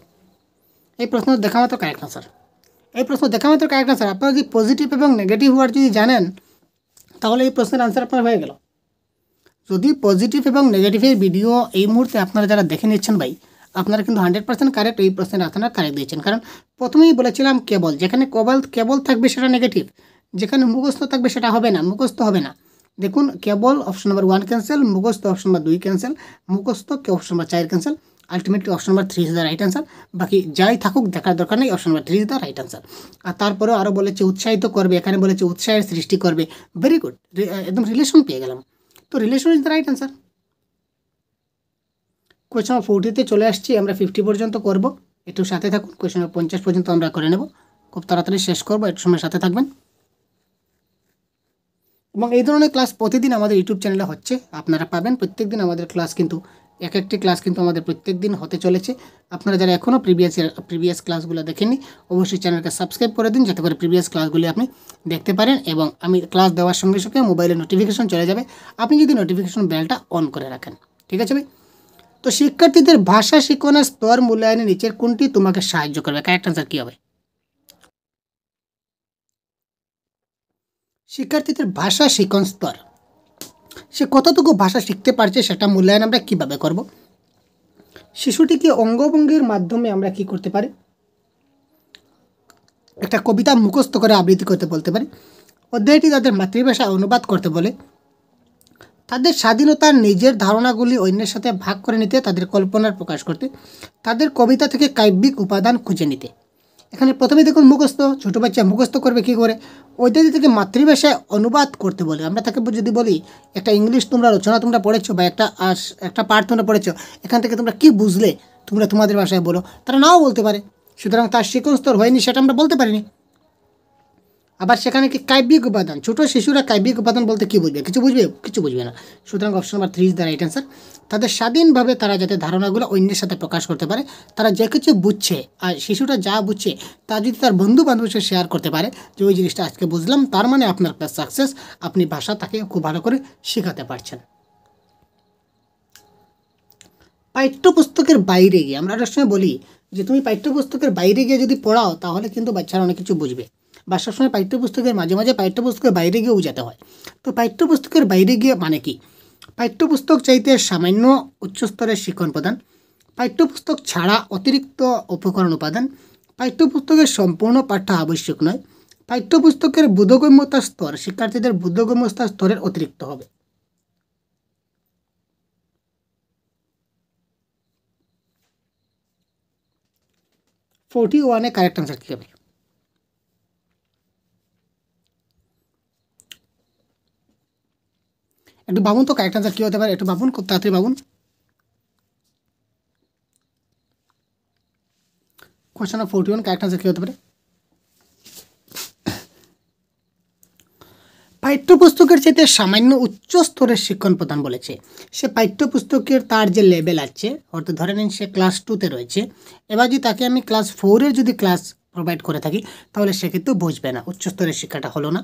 এই প্রশ্ন দেখা মাত্র কারেক্ট আনসার, এই প্রশ্ন দেখা মাত্র কারেক্ট আনসার। আপনারা যদি পজিটিভ এবং নেগেটিভ ওয়ার্ড যদি জানেন তাহলে এই প্রশ্নের আনসার আপনার হয়ে গেল। যদি পজিটিভ এবং নেগেটিভের ভিডিও এই মুহূর্তে আপনারা যারা দেখে নিচ্ছেন ভাই, আপনারা কিন্তু 100% কারেক্ট, এই প্রশ্নের আপনারা কারেক্ট দিয়েছেন। কারণ প্রথমেই বলেছিলাম কেবল, যেখানে কেবল থাকবে সেটা নেগেটিভ, যেখানে মুখস্থ থাকবে সেটা হবে না, মুখস্থ হবে না। দেখুন কেবল অপশন নাম্বার 1 ক্যান্সেল, মুখস্থ অপশন নাম্বার 2 ক্যান্সেল, মুখস্থ option number 4 cancel, ultimately option number 3 is the right answer. বাকি যাই থাকুক দেখার দরকার নেই, option number 3 is the right answer. আর তারপরেও আরও বলেছে উৎসাহিত করবে, এখানে বলেছে উৎসাহের সৃষ্টি করবে, ভেরি গুড, একদম রিলেশন পেয়ে গেলাম। তো relation is the right answer. Question number 40-তে চলে আসছি, আমরা 50 পর্যন্ত করব, একটু সাথে থাকুন। কোয়েশ্চন নাম্বার 50 পর্যন্ত আমরা করে নেব, খুব তাড়াতাড়ি শেষ করবো, একটু সময় সাথে থাকবেন। এবং এই ধরনের ক্লাস প্রতিদিন আমাদের ইউটিউব চ্যানেলে হচ্ছে, আপনারা পাবেন প্রত্যেক দিন আমাদের ক্লাস, কিন্তু এক একটি ক্লাস কিন্তু আমাদের প্রত্যেক দিন হতে চলেছে। আপনারা যারা এখনও প্রিভিয়াস ক্লাসগুলো দেখেননি অবশ্যই চ্যানেলকে সাবস্ক্রাইব করে দিন, যাতে করে প্রিভিয়াস ক্লাসগুলি আপনি দেখতে পারেন এবং আমি ক্লাস দেওয়ার সঙ্গে সঙ্গে মোবাইলে নোটিফিকেশন চলে যাবে, আপনি যদি নোটিফিকেশন বেলটা অন করে রাখেন, ঠিক আছে ভাই? তো শিক্ষার্থীদের ভাষা শিক্ষণের স্তর মূল্যায়নে নিচের কোনটি তোমাকে সাহায্য করবে? কারেক্ট আনসার কী হবে? শিক্ষার্থীদের ভাষা শিক্ষণ স্তর, সে কতটুকু ভাষা শিখতে পারছে সেটা মূল্যায়ন আমরা কীভাবে করব? শিশুটিকে অঙ্গভঙ্গির মাধ্যমে আমরা কি করতে পারি? একটা কবিতা মুখস্থ করে আবৃত্তি করতে বলতে পারি, অধ্যায়টি তাদের মাতৃভাষায় অনুবাদ করতে বলে, তাদের স্বাধীনতার নিজের ধারণাগুলি অন্যের সাথে ভাগ করে নিতে, তাদের কল্পনার প্রকাশ করতে, তাদের কবিতা থেকে কাব্যিক উপাদান খুঁজে নিতে। এখানে প্রথমে দেখুন মুখস্থ, ছোটো বাচ্চা মুখস্থ করবে কী করে? অধ্যায়টি থেকে মাতৃভাষায় অনুবাদ করতে বলে, আমরা তাকে যদি বলি একটা ইংলিশ তোমরা রচনা তোমরা পড়েছো বা একটা পাঠ তোমরা পড়েছো, এখান থেকে তোমরা কী বুঝলে তোমরা তোমাদের ভাষায় বলো, তারা নাও বলতে পারে, সুতরাং তার শিক্ষণ স্তর হয়নি সেটা আমরা বলতে পারিনি। আবার সেখানে কি কাব্যিক উপাদান, ছোটো শিশুরা কাব্যিক উপাদান বলতে কী বুঝবে? কিছু বুঝবে না, সুতরাং option number 3 is the right answer. তাদের স্বাধীনভাবে তারা যাতে ধারণাগুলো অন্যের সাথে প্রকাশ করতে পারে, তারা যে কিছু বুঝছে আর শিশুটা যা বুঝছে তা যদি তার বন্ধু বান্ধবের সাথে শেয়ার করতে পারে যে ওই জিনিসটা আজকে বুঝলাম, তার মানে আপনার ক্লাস সাকসেস, আপনি ভাষা তাকে খুব ভালো করে শেখাতে পারছেন। পাঠ্যপুস্তকের বাইরে গিয়ে আমরা অনেক সময় বলি যে তুমি পাঠ্যপুস্তকের বাইরে গিয়ে যদি পড়াও তাহলে কিন্তু বাচ্চারা অনেক কিছু বুঝবে, বা সবসময় পাঠ্যপুস্তকের মাঝে মাঝে পাঠ্যপুস্তকের বাইরে গিয়েও যেতে হয়। তো পাঠ্যপুস্তকের বাইরে গিয়ে মানে কি? পাঠ্যপুস্তক চাইতে সামান্য উচ্চস্তরের শিক্ষণ প্রদান, পাঠ্যপুস্তক ছাড়া অতিরিক্ত উপকরণ উপাদান, পাঠ্যপুস্তকের সম্পূর্ণ পাঠ্য আবশ্যক নয়, পাঠ্যপুস্তকের বোধগম্যতার স্তর শিক্ষার্থীদের বোধগম্যতার স্তরের অতিরিক্ত হবে। (41) কারেক্ট আনসার কী হবে? একটু ভাবুন তো কারেক্ট আনসার কী হতে পারে, একটু ভাবুন, খুব তাড়াতাড়ি ভাবুন। কোয়েশ্চন নাম্বার 41 কারেক্ট আনসার কী হতে পারে? পাঠ্যপুস্তকের চাইতে সামান্য উচ্চ স্তরের শিক্ষণ প্রদান বলেছে। সে পাঠ্যপুস্তকের তার যে লেভেল আছে, অর্থাৎ ধরে নিন সে ক্লাস 2-তে রয়েছে, এবার যদি তাকে আমি ক্লাস 4-এর যদি ক্লাস প্রোভাইড করে থাকি তাহলে সে কিন্তু বুঝবে না, উচ্চস্তরের শিক্ষাটা হলো না।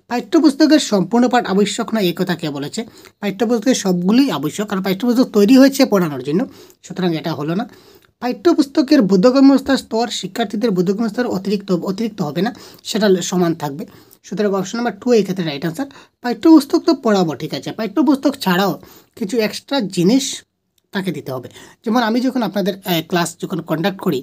পাঠ্যপুস্তকের সম্পূর্ণ পাঠ আবশ্যক নয়, এই কথা কে বলেছে? পাঠ্যপুস্তকের সবগুলোই আবশ্যক, কারণ পাঠ্যপুস্তক তৈরি হয়েছে পড়ানোর জন্য, সুতরাং এটা হলো না। পাঠ্যপুস্তকের বোধগম্যতার স্তর শিক্ষার্থীদের বোধগম্য স্তর অতিরিক্ত হবে না, সেটা সমান থাকবে, সুতরাং অপশন নাম্বার 2 এই ক্ষেত্রে রাইট আনসার। পাঠ্যপুস্তক তো পড়াবো ঠিক আছে, পাঠ্যপুস্তক ছাড়াও কিছু এক্সট্রা জিনিস তাকে দিতে হবে। যেমন আমি যখন আপনাদের ক্লাস যখন কন্ডাক্ট করি,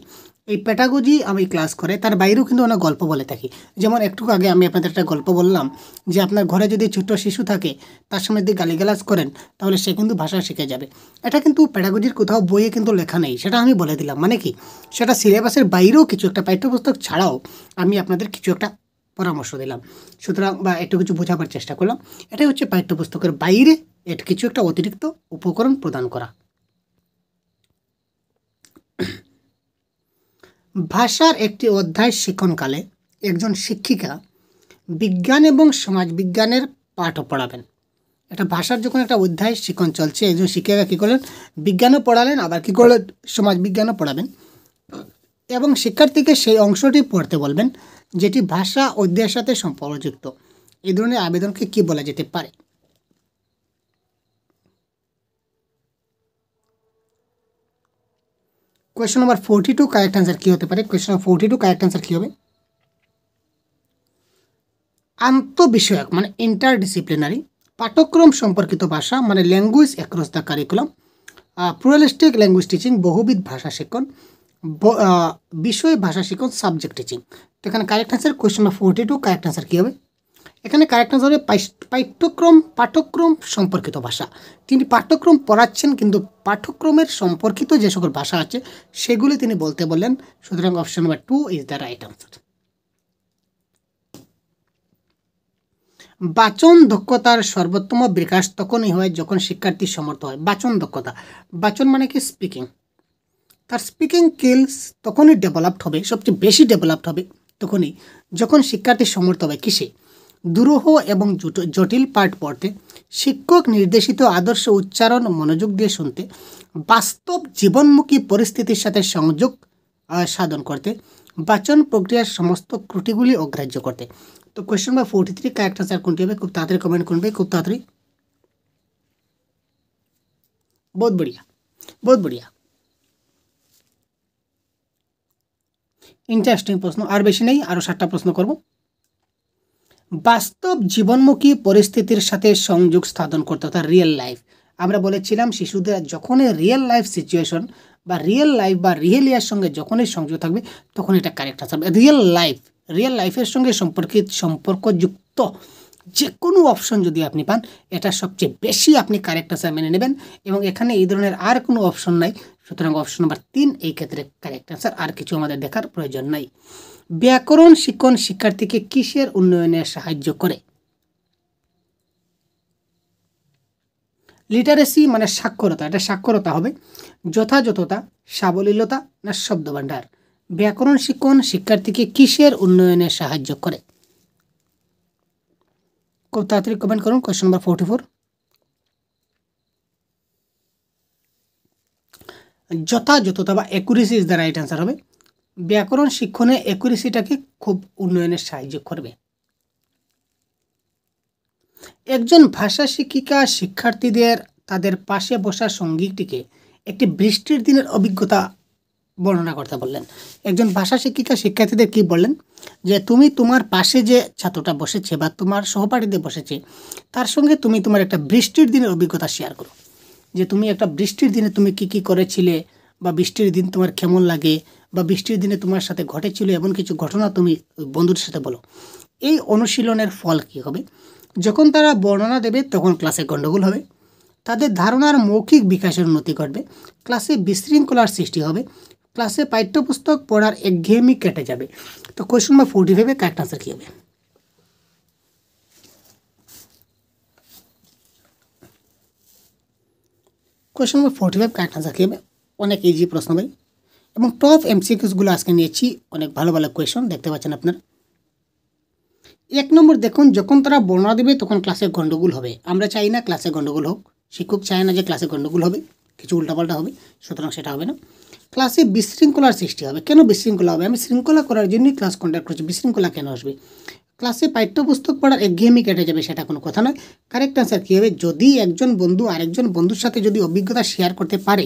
এই প্যাটাগজি আমি ক্লাস করে তার বাইরেও কিন্তু অনেক গল্প বলে থাকি। যেমন একটু আগে আমি আপনাদের একটা গল্প বললাম যে আপনার ঘরে যদি ছোট্ট শিশু থাকে তার সামনে যদি গালিগালাজ করেন তাহলে সে কিন্তু ভাষা শিখে যাবে। এটা কিন্তু প্যাটাগজির কোথাও বইয়ে কিন্তু লেখা নেই, সেটা আমি বলে দিলাম। মানে কি, সেটা সিলেবাসের বাইরেও কিছু একটা, পাঠ্যপুস্তক ছাড়াও আমি আপনাদের কিছু একটা পরামর্শ দিলাম। সুতরাং বা একটু কিছু বোঝাবার চেষ্টা করলাম। এটাই হচ্ছে পাঠ্যপুস্তকের বাইরে এটা কিছু একটা অতিরিক্ত উপকরণ প্রদান করা। ভাষার একটি অধ্যায় শিক্ষণকালে একজন শিক্ষিকা বিজ্ঞান এবং সমাজবিজ্ঞানের পাঠও পড়াবেন। একটা ভাষার যখন একটা অধ্যায় শিক্ষণ চলছে, একজন শিক্ষিকা কী করলেন, বিজ্ঞানও পড়ালেন, আবার কী করলেন, সমাজবিজ্ঞানও পড়াবেন, এবং শিক্ষার্থীকে সেই অংশটি পড়তে বলবেন যেটি ভাষা অধ্যায়ের সাথে সম্পর্কযুক্ত। এই ধরনের আবেদনকে কী বলা যেতে পারে? কোয়েশ্চন নাম্বার 42 কারেক্ট অ্যান্সার কী হতে পারে? কোয়েশ্চন নাম্বার 42 কারেক্ট অ্যান্সার কী হবে? আন্তঃবিষয়ক মানে ইন্টারডিসিপ্লিনারি পাঠ্যক্রম সম্পর্কিত ভাষা মানে language across the curriculum, pluralistic language teaching বহুবিধ ভাষা শিক্ষণ, বিষয় ভাষা শিক্ষণ সাবজেক্ট টিচিং। তো এখানে correct answer question number 42 correct answer কী হবে? এখানে কারেক্ট অ্যান্সার হবে পাঠ্যক্রম সম্পর্কিত ভাষা। তিনি পাঠ্যক্রম পড়াচ্ছেন কিন্তু পাঠ্যক্রমের সম্পর্কিত যে সকল ভাষা আছে সেগুলি তিনি বলতে বললেন। সুতরাং option number 2 is the right answer. বাচন দক্ষতার সর্বোত্তম বিকাশ তখনই হয় যখন শিক্ষার্থী সমর্থ হয়। বাচন দক্ষতা, বাচন মানে কি স্পিকিং, তার স্পিকিং স্কিলস তখনই ডেভেলপড হবে, সবচেয়ে বেশি ডেভেলপড হবে তখনই যখন শিক্ষার্থী সমর্থ হবে কিসে? দুরূহ এবং জটিল পাঠ পড়তে, শিক্ষক নির্দেশিত আদর্শ উচ্চারণ মনোযোগ দিয়ে শুনতে, বাস্তব জীবনমুখী পরিস্থিতির সাথে সংযোগ সাধন করতে, বাচন প্রক্রিয়ার সমস্ত ত্রুটিগুলি অগ্রাহ্য করতে। তো কোয়েশ্চন নাম্বার 43 কারেক্ট আনসার কোনটি হবে? খুব তাড়াতাড়ি কমেন্ট করবে, খুব তাড়াতাড়ি। বহুত বঢ়িয়া, বহুত বঢ়িয়া, ইন্টারেস্টিং প্রশ্ন। আর বেশি নেই, আরও 7টা প্রশ্ন করব। বাস্তব জীবনমুখী পরিস্থিতির সাথে সংযোগ স্থাপন করতে, অর্থাৎ রিয়েল লাইফ। আমরা বলেছিলাম শিশুদের যখনই রিয়েল লাইফ সিচুয়েশন বা রিয়েল লাইফ বা রিয়েলিয়ার সঙ্গে যখনই সংযোগ থাকবে তখন এটা কারেক্ট আনসার। রিয়েল লাইফের সঙ্গে সম্পর্কযুক্ত যে কোনো অপশন যদি আপনি পান এটা সবচেয়ে বেশি আপনি কারেক্ট আনসার মেনে নেবেন, এবং এখানে এই ধরনের আর কোনো অপশন নাই। সুতরাং অপশন নাম্বার 3 এই ক্ষেত্রে কারেক্ট আনসার, আর কিছু আমাদের দেখার প্রয়োজন নাই। ব্যাকরণ শিক্ষণ শিক্ষার্থীকে কিসের উন্নয়নে সাহায্য করে? লিটারেসি মানে সাক্ষরতা, এটা সাক্ষরতা হবে। যথাযথতা, সাবলীলতা না শব্দভাণ্ডার? ব্যাকরণ শিক্ষণ শিক্ষার্থীকে কিসের উন্নয়নে সাহায্য করে? খুব তাড়াতাড়ি কমেন্ট করুন। কোয়েশ্চন নাম্বার 44, যথাযথতা বা accuracy is the right answer হবে। ব্যাকরণ শিক্ষণে অ্যাকুরেসিটাকে খুব উন্নয়নে সাহায্য করবে। একজন ভাষা শিক্ষিকা শিক্ষার্থীদের তাদের পাশে বসা সঙ্গীটিকে একটি বৃষ্টির দিনের অভিজ্ঞতা বর্ণনা করতে বললেন। একজন ভাষা শিক্ষিকা শিক্ষার্থীদের কি বললেন? যে তুমি তোমার পাশে যে ছাত্রটা বসেছে বা তোমার সহপাঠীদের বসেছে তার সঙ্গে তুমি তোমার একটা বৃষ্টির দিনের অভিজ্ঞতা শেয়ার করো। যে তুমি একটা বৃষ্টির দিনে তুমি কি করেছিলে, বা বৃষ্টির দিন তোমার কেমন লাগে, বা বৃষ্টির দিনে তোমার সাথে ঘটেছিল এমন কিছু ঘটনা তুমি বন্ধুদের সাথে বলো। এই অনুশীলনের ফল কি হবে? যখন তারা বর্ণনা দেবে তখন ক্লাসে গণ্ডগোল হবে, তাদের ধারণার মৌখিক বিকাশের উন্নতি ঘটবে, ক্লাসে বিশৃঙ্খলার সৃষ্টি হবে, ক্লাসে পাঠ্যপুস্তক পড়ার একঘেয়েমি কেটে যাবে। তো কোয়েশ্চন নাম্বার 45 কারেক্ট আনসার কী হবে? কোয়েশ্চন নাম্বার 45 কারেক্ট আনসার কী হবে? অনেক ইজি প্রশ্ন ভাই, এবং টপ এমসিকিউসগুলো আজকে নিয়েছি, অনেক ভালো ভালো কোয়েশ্চন দেখতে পাচ্ছেন আপনারা। 1 নম্বর দেখুন, যখন তারা বর্ণনা দেবে তখন ক্লাসে গণ্ডগোল হবে। আমরা চাই না ক্লাসে গণ্ডগোল হোক, শিক্ষক চায় না যে ক্লাসে গণ্ডগোল হবে, কিছু উল্টাপাল্টা হবে, সুতরাং সেটা হবে না। ক্লাসে বিশৃঙ্খলার সৃষ্টি হবে। কেন বিশৃঙ্খলা হবে? আমি শৃঙ্খলা করার জন্যই ক্লাস কন্ডাক্ট করছি, বিশৃঙ্খলা কেন আসবে? ক্লাসে পাঠ্যপুস্তক পড়ার একঘেয়েমি কেটে যাবে, সেটা কোনো কথা নয়। কারেক্ট অ্যান্সার কী হবে? যদি একজন বন্ধু আরেকজন বন্ধুর সাথে যদি অভিজ্ঞতা শেয়ার করতে পারে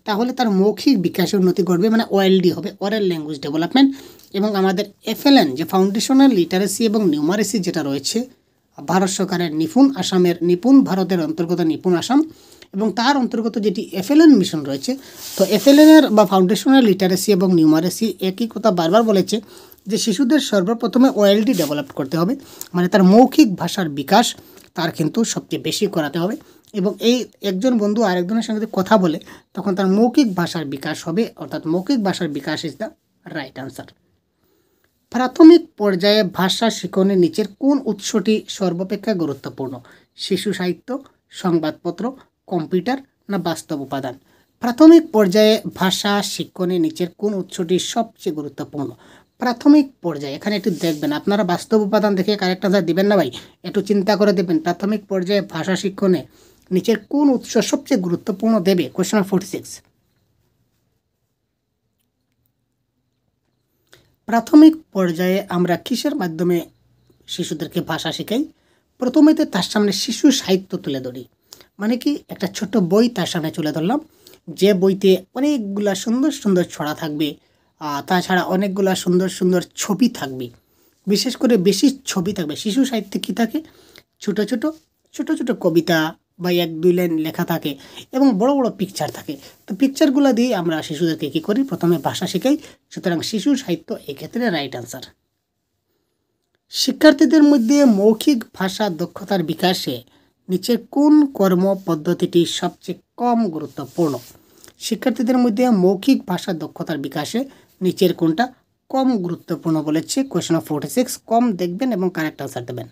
তাহলে তার মৌখিক বিকাশের উন্নতি ঘটবে, মানে ওএলডি হবে, ওরাল ল্যাঙ্গুয়েজ ডেভেলপমেন্ট। এবং আমাদের এফএলএন যে ফাউন্ডেশনাল লিটারেসি এবং নিউমারেসি যেটা রয়েছে ভারত সরকারের নিপুণ আসামের নিপুণ ভারতের অন্তর্গত নিপুণ আসাম, এবং তার অন্তর্গত যেটি এফএলএন মিশন রয়েছে, তো এফএলএনের বা ফাউন্ডেশনাল লিটারেসি এবং নিউমারেসি একই কথা বারবার বলেছে যে শিশুদের সর্বপ্রথমে ওএলডি ডেভেলপ করতে হবে, মানে তার মৌখিক ভাষার বিকাশ তার কিন্তু সবচেয়ে বেশি করাতে হবে। এবং এই একজন বন্ধু আরেকজনের সঙ্গে কথা বলে তখন তার মৌখিক ভাষার বিকাশ হবে, অর্থাৎ মৌখিক ভাষার বিকাশ ইজ দ্য রাইট আনসার। প্রাথমিক পর্যায়ে ভাষা শিখনের নিচের কোন উৎসটি সর্বাপেক্ষা গুরুত্বপূর্ণ? শিশু সাহিত্য, সংবাদপত্র, কম্পিউটার না বাস্তব উপাদান? প্রাথমিক পর্যায়ে ভাষা শিক্ষণের নিচের কোন উৎসটি সবচেয়ে গুরুত্বপূর্ণ? প্রাথমিক পর্যায়ে এখানে একটু দেখবেন, আপনারা বাস্তব উপাদান দেখে কারেক্ট আনসার দিবেন না ভাই, একটু চিন্তা করে দেবেন প্রাথমিক পর্যায়ে ভাষা শিক্ষণে নিচের কোন উৎস সবচেয়ে গুরুত্বপূর্ণ দেবে। Question number 46। প্রাথমিক পর্যায়ে আমরা কিসের মাধ্যমে শিশুদেরকে ভাষা শেখাই? প্রথমেতে তার সামনে শিশু সাহিত্য তুলে ধরি, মানে কি একটা ছোট বই তার সামনে তুলে ধরলাম, যে বইতে অনেকগুলা সুন্দর সুন্দর ছড়া থাকবে, তাছাড়া অনেকগুলা সুন্দর সুন্দর ছবি থাকবে, বিশেষ করে বেশি ছবি থাকবে। শিশু সাহিত্যে কী থাকে? ছোট ছোট ছোট ছোট কবিতা বা 1-2 লাইন লেখা থাকে এবং বড় বড় পিকচার থাকে। তো পিকচারগুলো দিয়ে আমরা শিশুদেরকে কী করি? প্রথমে ভাষা শেখাই। সুতরাং শিশু সাহিত্য এক্ষেত্রে রাইট আনসার। শিক্ষার্থীদের মধ্যে মৌখিক ভাষা দক্ষতার বিকাশে নিচের কোন কর্ম পদ্ধতিটি সবচেয়ে কম গুরুত্বপূর্ণ? শিক্ষার্থীদের মধ্যে মৌখিক ভাষা দক্ষতার বিকাশে নিচের কোনটা কম গুরুত্বপূর্ণ বলেছে? Question number 46। কম দেখবেন এবং কারেক্ট আনসার দেবেন।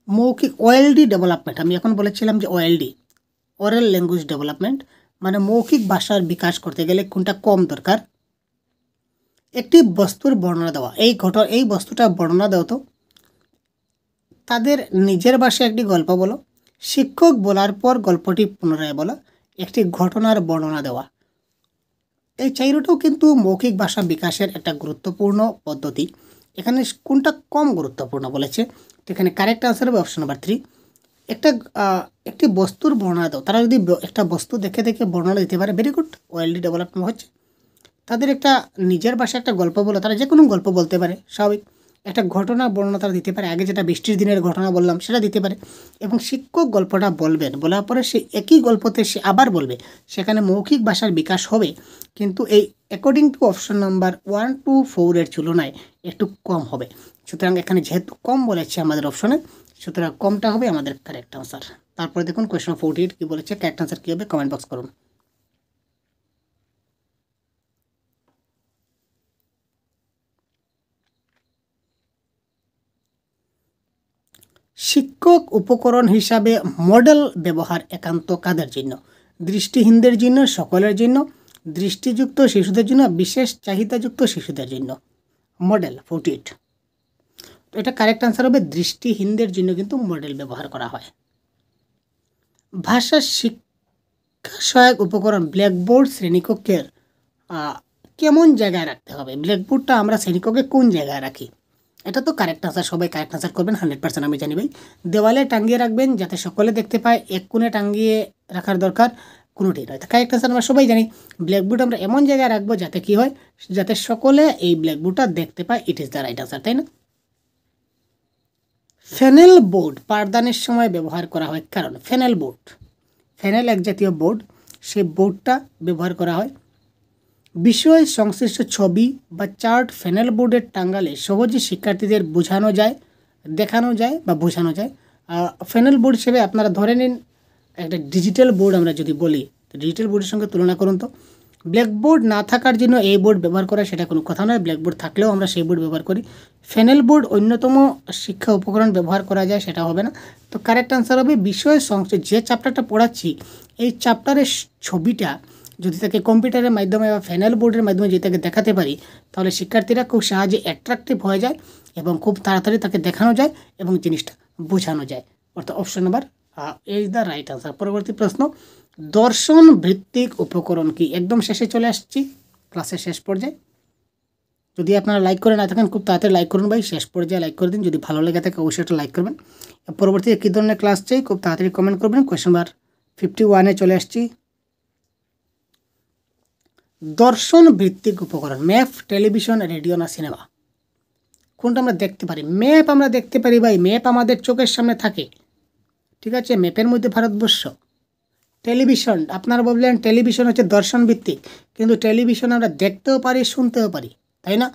মৌখিক ওএলডি ডেভেলপমেন্ট, আমি এখন বলেছিলাম যে ওএলডি, ওরাল ল্যাঙ্গুয়েজ ডেভেলপমেন্ট, মানে মৌখিক ভাষার বিকাশ করতে গেলে কোনটা কম দরকার? একটি বস্তুর বর্ণনা দেওয়া, এই বস্তুটা বর্ণনা দাও তো। তাদের নিজের ভাষায় একটি গল্প বলো, শিক্ষক বলার পর গল্পটি পুনরায় বলা, একটি ঘটনার বর্ণনা দেওয়া। এই চাইরোটাও কিন্তু মৌখিক ভাষা বিকাশের একটা গুরুত্বপূর্ণ পদ্ধতি। এখানে কোনটা কম গুরুত্বপূর্ণ বলেছে? তো এখানে কারেক্ট আনসার হবে অপশন নাম্বার 3। একটি বস্তুর বর্ণনা দাও, তারা যদি একটা বস্তু দেখে দেখে বর্ণনা দিতে পারে, ভেরি গুড, ওএলডি ডেভেলপমেন্ট হচ্ছে। তাদের একটা নিজের ভাষায় একটা গল্প বলো, তারা যে কোনো গল্প বলতে পারে, স্বাভাবিক। একটা ঘটনা বর্ণনা তারা দিতে পারে, আগে যেটা বৃষ্টির দিনের ঘটনা বললাম সেটা দিতে পারে। এবং শিক্ষক গল্পটা বলবেন, বলার পরে সে একই গল্পতে সে আবার বলবে, সেখানে মৌখিক ভাষার বিকাশ হবে, কিন্তু এই according to option number 1 to 4 এর তুলনায় একটু কম হবে। সুতরাং এখানে যেহেতু কম বলেছে আমাদের অপশনে, সুতরাং কমটা হবে আমাদের কারেক্ট আনসার। তারপরে দেখুন কোয়েশ্চন 48 কী বলেছে, কারেক্ট আনসার কী হবে কমেন্ট বক্স করুন। শিক্ষক উপকরণ হিসাবে মডেল ব্যবহার একান্ত কাদের জন্য? দৃষ্টিহীনদের জন্য, সকলের জন্য, দৃষ্টিযুক্ত শিশুদের জন্য, বিশেষ চাহিদাযুক্ত শিশুদের জন্য? মডেল 48। তো এটা কারেক্ট আনসার হবে দৃষ্টিহীনদের জন্য কিন্তু মডেল ব্যবহার করা হয়। ভাষা শিক্ষা সহায়ক উপকরণ ব্ল্যাকবোর্ড শ্রেণীকক্ষের কেমন জায়গায় রাখতে হবে? ব্ল্যাকবোর্ডটা আমরা শ্রেণীকক্ষে কোন জায়গায় রাখি? এটা তো কারেক্ট আনসার, সবাই কারেক্ট আনসার করবেন 100%, আমি জানি ভাই। দেওয়ালে টাঙিয়ে রাখবেন যাতে সকলে দেখতে পায়, এক কোণে টাঙিয়ে রাখার দরকার কোনোটি নয়। তো কারেক্ট আনসার আমরা সবাই জানি, ব্ল্যাকবোর্ড আমরা এমন জায়গায় রাখবো যাতে কি হয়, যাতে সকলে এই ব্ল্যাকবোর্ডটা দেখতে পায়, it is the right answer, তাই না? ফেনেল বোর্ড পাঠদানের সময় ব্যবহার করা হয় কারণ? ফেনেল এক জাতীয় বোর্ড, সেই বোর্ডটা ব্যবহার করা হয় বিষয় সংশ্লিষ্ট ছবি বা চার্ট ফেনেল বোর্ডে টাঙ্গালে সহজে শিক্ষার্থীদের বোঝানো যায়, দেখানো যায় বা বোঝানো যায়। ফেনেল বোর্ড হিসেবে আপনারা ধরে নিন একটা ডিজিটাল বোর্ড আমরা যদি বলি, তো ডিজিটাল বোর্ডের সঙ্গে তুলনা করুন তো। ব্ল্যাকবোর্ড না থাকার জন্য এই বোর্ড ব্যবহার করা সেটা কোনো কথা নয়, ব্ল্যাকবোর্ড থাকলেও আমরা সেই বোর্ড ব্যবহার করি। ফেনেল বোর্ড অন্যতম শিক্ষা উপকরণ ব্যবহার করা যায়, সেটা হবে না। তো কারেক্ট আনসার হবে বিষয় সংশ্লিষ্ট, যে চ্যাপ্টারটা পড়াচ্ছি এই চ্যাপ্টারের ছবিটা যদি তাকে কম্পিউটারের মাধ্যমে বা ফেনেল বোর্ডের মাধ্যমে যদি তাকে দেখাতে পারি, তাহলে শিক্ষার্থীরা খুব সহজে অ্যাট্রাকটিভ হয়ে যায় এবং খুব তাড়াতাড়ি তাকে দেখানো যায় এবং জিনিসটা বোঝানো যায়। অর্থাৎ option number is the right answer. পরবর্তী প্রশ্ন, দর্শন ভিত্তিক উপকরণ কি? একদম শেষে চলে আসছি, ক্লাসের শেষ পর্যায়ে। যদি আপনারা লাইক করে না থাকেন খুব তাড়াতাড়ি লাইক করুন ভাই, শেষ পর্যায়ে লাইক করে দিন। যদি ভালো লেগে থাকে অবশ্যই একটা লাইক করবেন। পরবর্তীতে কী ধরনের ক্লাস চাই খুব তাড়াতাড়ি কমেন্ট করবেন। কোয়েশ্চন নাম্বার 51-এ চলে আসছি। দর্শন ভিত্তিক উপকরণ ম্যাপ, টেলিভিশন, রেডিও না সিনেমা? কোনটা আমরা দেখতে পারি? ম্যাপ আমরা দেখতে পারি ভাই, ম্যাপ আমাদের চোখের সামনে থাকে, ঠিক আছে? ম্যাপের মধ্যে ভারতবর্ষ। টেলিভিশন, আপনারা বললেন টেলিভিশন হচ্ছে দর্শন ভিত্তিক, কিন্তু টেলিভিশন আমরা দেখতেও পারি, শুনতেও পারি, তাই না?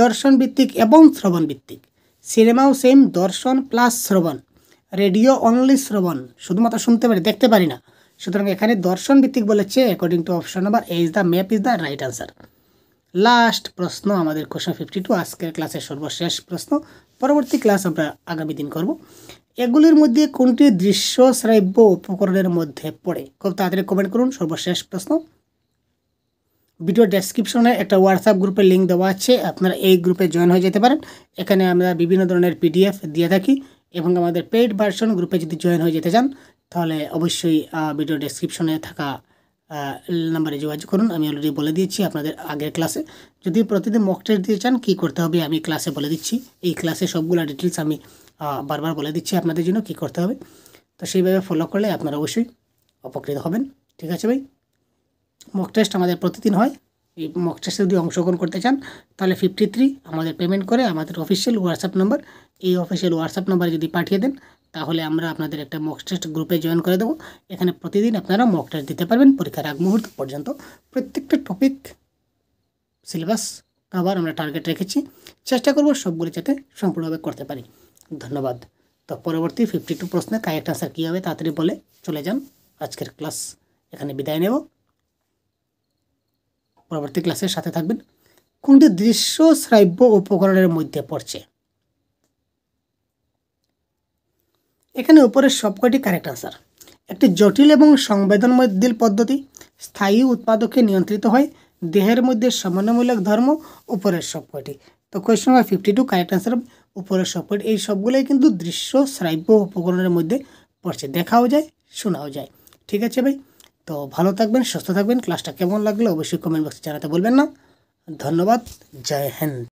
দর্শন ভিত্তিক এবং শ্রবণ ভিত্তিক। সিনেমাও সেম, দর্শন প্লাস শ্রবণ। রেডিও অনলি শ্রবণ, শুধুমাত্র শুনতে পারি, দেখতে পারি না। সুতরাং এখানে দর্শন ভিত্তিক বলেছে, according to option number A is the map is the right answer. Last প্রশ্ন আমাদের কোশ্চেন 52, আজকের ক্লাসের সর্বশেষ প্রশ্ন। পরবর্তী ক্লাস আমরা আগামী দিন করব। এগুলির মধ্যে কোনটি দৃশ্য শ্রাব্য উপকরণের মধ্যে পড়ে? খুব তাড়াতাড়ি কমেন্ট করুন। সর্বশেষ প্রশ্ন। ভিডিও ডেসক্রিপশনে একটা হোয়াটসঅ্যাপ গ্রুপের লিঙ্ক দেওয়া আছে, আপনারা এই গ্রুপে জয়েন হয়ে যেতে পারেন। এখানে আমরা বিভিন্ন ধরনের পিডিএফ দিয়ে থাকি, এবং আমাদের পেইড ভার্সন গ্রুপে যদি জয়েন হয়ে যেতে চান তাহলে অবশ্যই ভিডিও ডেসক্রিপশনে থাকা নাম্বারে যোগাযোগ করুন। আমি অলরেডি বলে দিয়েছি আপনাদের আগের ক্লাসে। যদি প্রতিদিন মক টেস্ট দিতে চান কী করতে হবে আমি ক্লাসে বলে দিচ্ছি। এই ক্লাসে সবগুলো ডিটেলস আমি বারবার বলে দিচ্ছি আপনাদের জন্য কী করতে হবে। তো সেইভাবে ফলো করলে আপনারা অবশ্যই উপকৃত হবেন, ঠিক আছে ভাই? মক টেস্ট আমাদের প্রতিদিন হয়। এই মক টেস্টে যদি অংশগ্রহণ করতে চান তাহলে 53 আমাদের পেমেন্ট করে আমাদের অফিসিয়াল হোয়াটসঅ্যাপ নাম্বার, এই অফিসিয়াল হোয়াটসঅ্যাপ নাম্বারে যদি পাঠিয়ে দেন তাহলে আমরা আপনাদের একটা মক টেস্ট গ্রুপে জয়েন করে দেবো। এখানে প্রতিদিন আপনারা মক টেস্ট দিতে পারবেন পরীক্ষার আগ মুহূর্ত পর্যন্ত। প্রত্যেকটা টপিক সিলেবাস আবার আমরা টার্গেট রেখেছি, চেষ্টা করব সবগুলো যাতে সম্পূর্ণভাবে করতে পারি। ধন্যবাদ। তো পরবর্তী 52 প্রশ্নের কারেক্ট আনসার কী হবে তাড়াতাড়ি বলে চলে যান। আজকের ক্লাস এখানে বিদায় নেব, পরবর্তী ক্লাসের সাথে থাকবেন। কোনটি দৃশ্য শ্রাব্য উপকরণের মধ্যে পড়ছে? এখানে উপরের সবকটি কারেক্ট আনসার। একটি জটিল এবং সংবেদনশীল পদ্ধতি, স্থায়ী উৎপাদকে নিয়ন্ত্রিত হয়, দেহের মধ্যে সমন্বয়মূলক ধর্ম, উপরের সবকটি। তো কোয়েশ্চন নাম্বার 52 কারেক্ট আনসার উপরের সবকটি। এই সবগুলোই কিন্তু দৃশ্য শ্রাব্য উপকরণের মধ্যে পড়ছে, দেখাও যায়, শোনাও যায়, ঠিক আছে ভাই? তো ভালো থাকবেন, সুস্থ থাকবেন। ক্লাসটা কেমন লাগলো অবশ্যই কমেন্ট বক্সে জানাতে বলবেন না। ধন্যবাদ। জয় হিন্দ।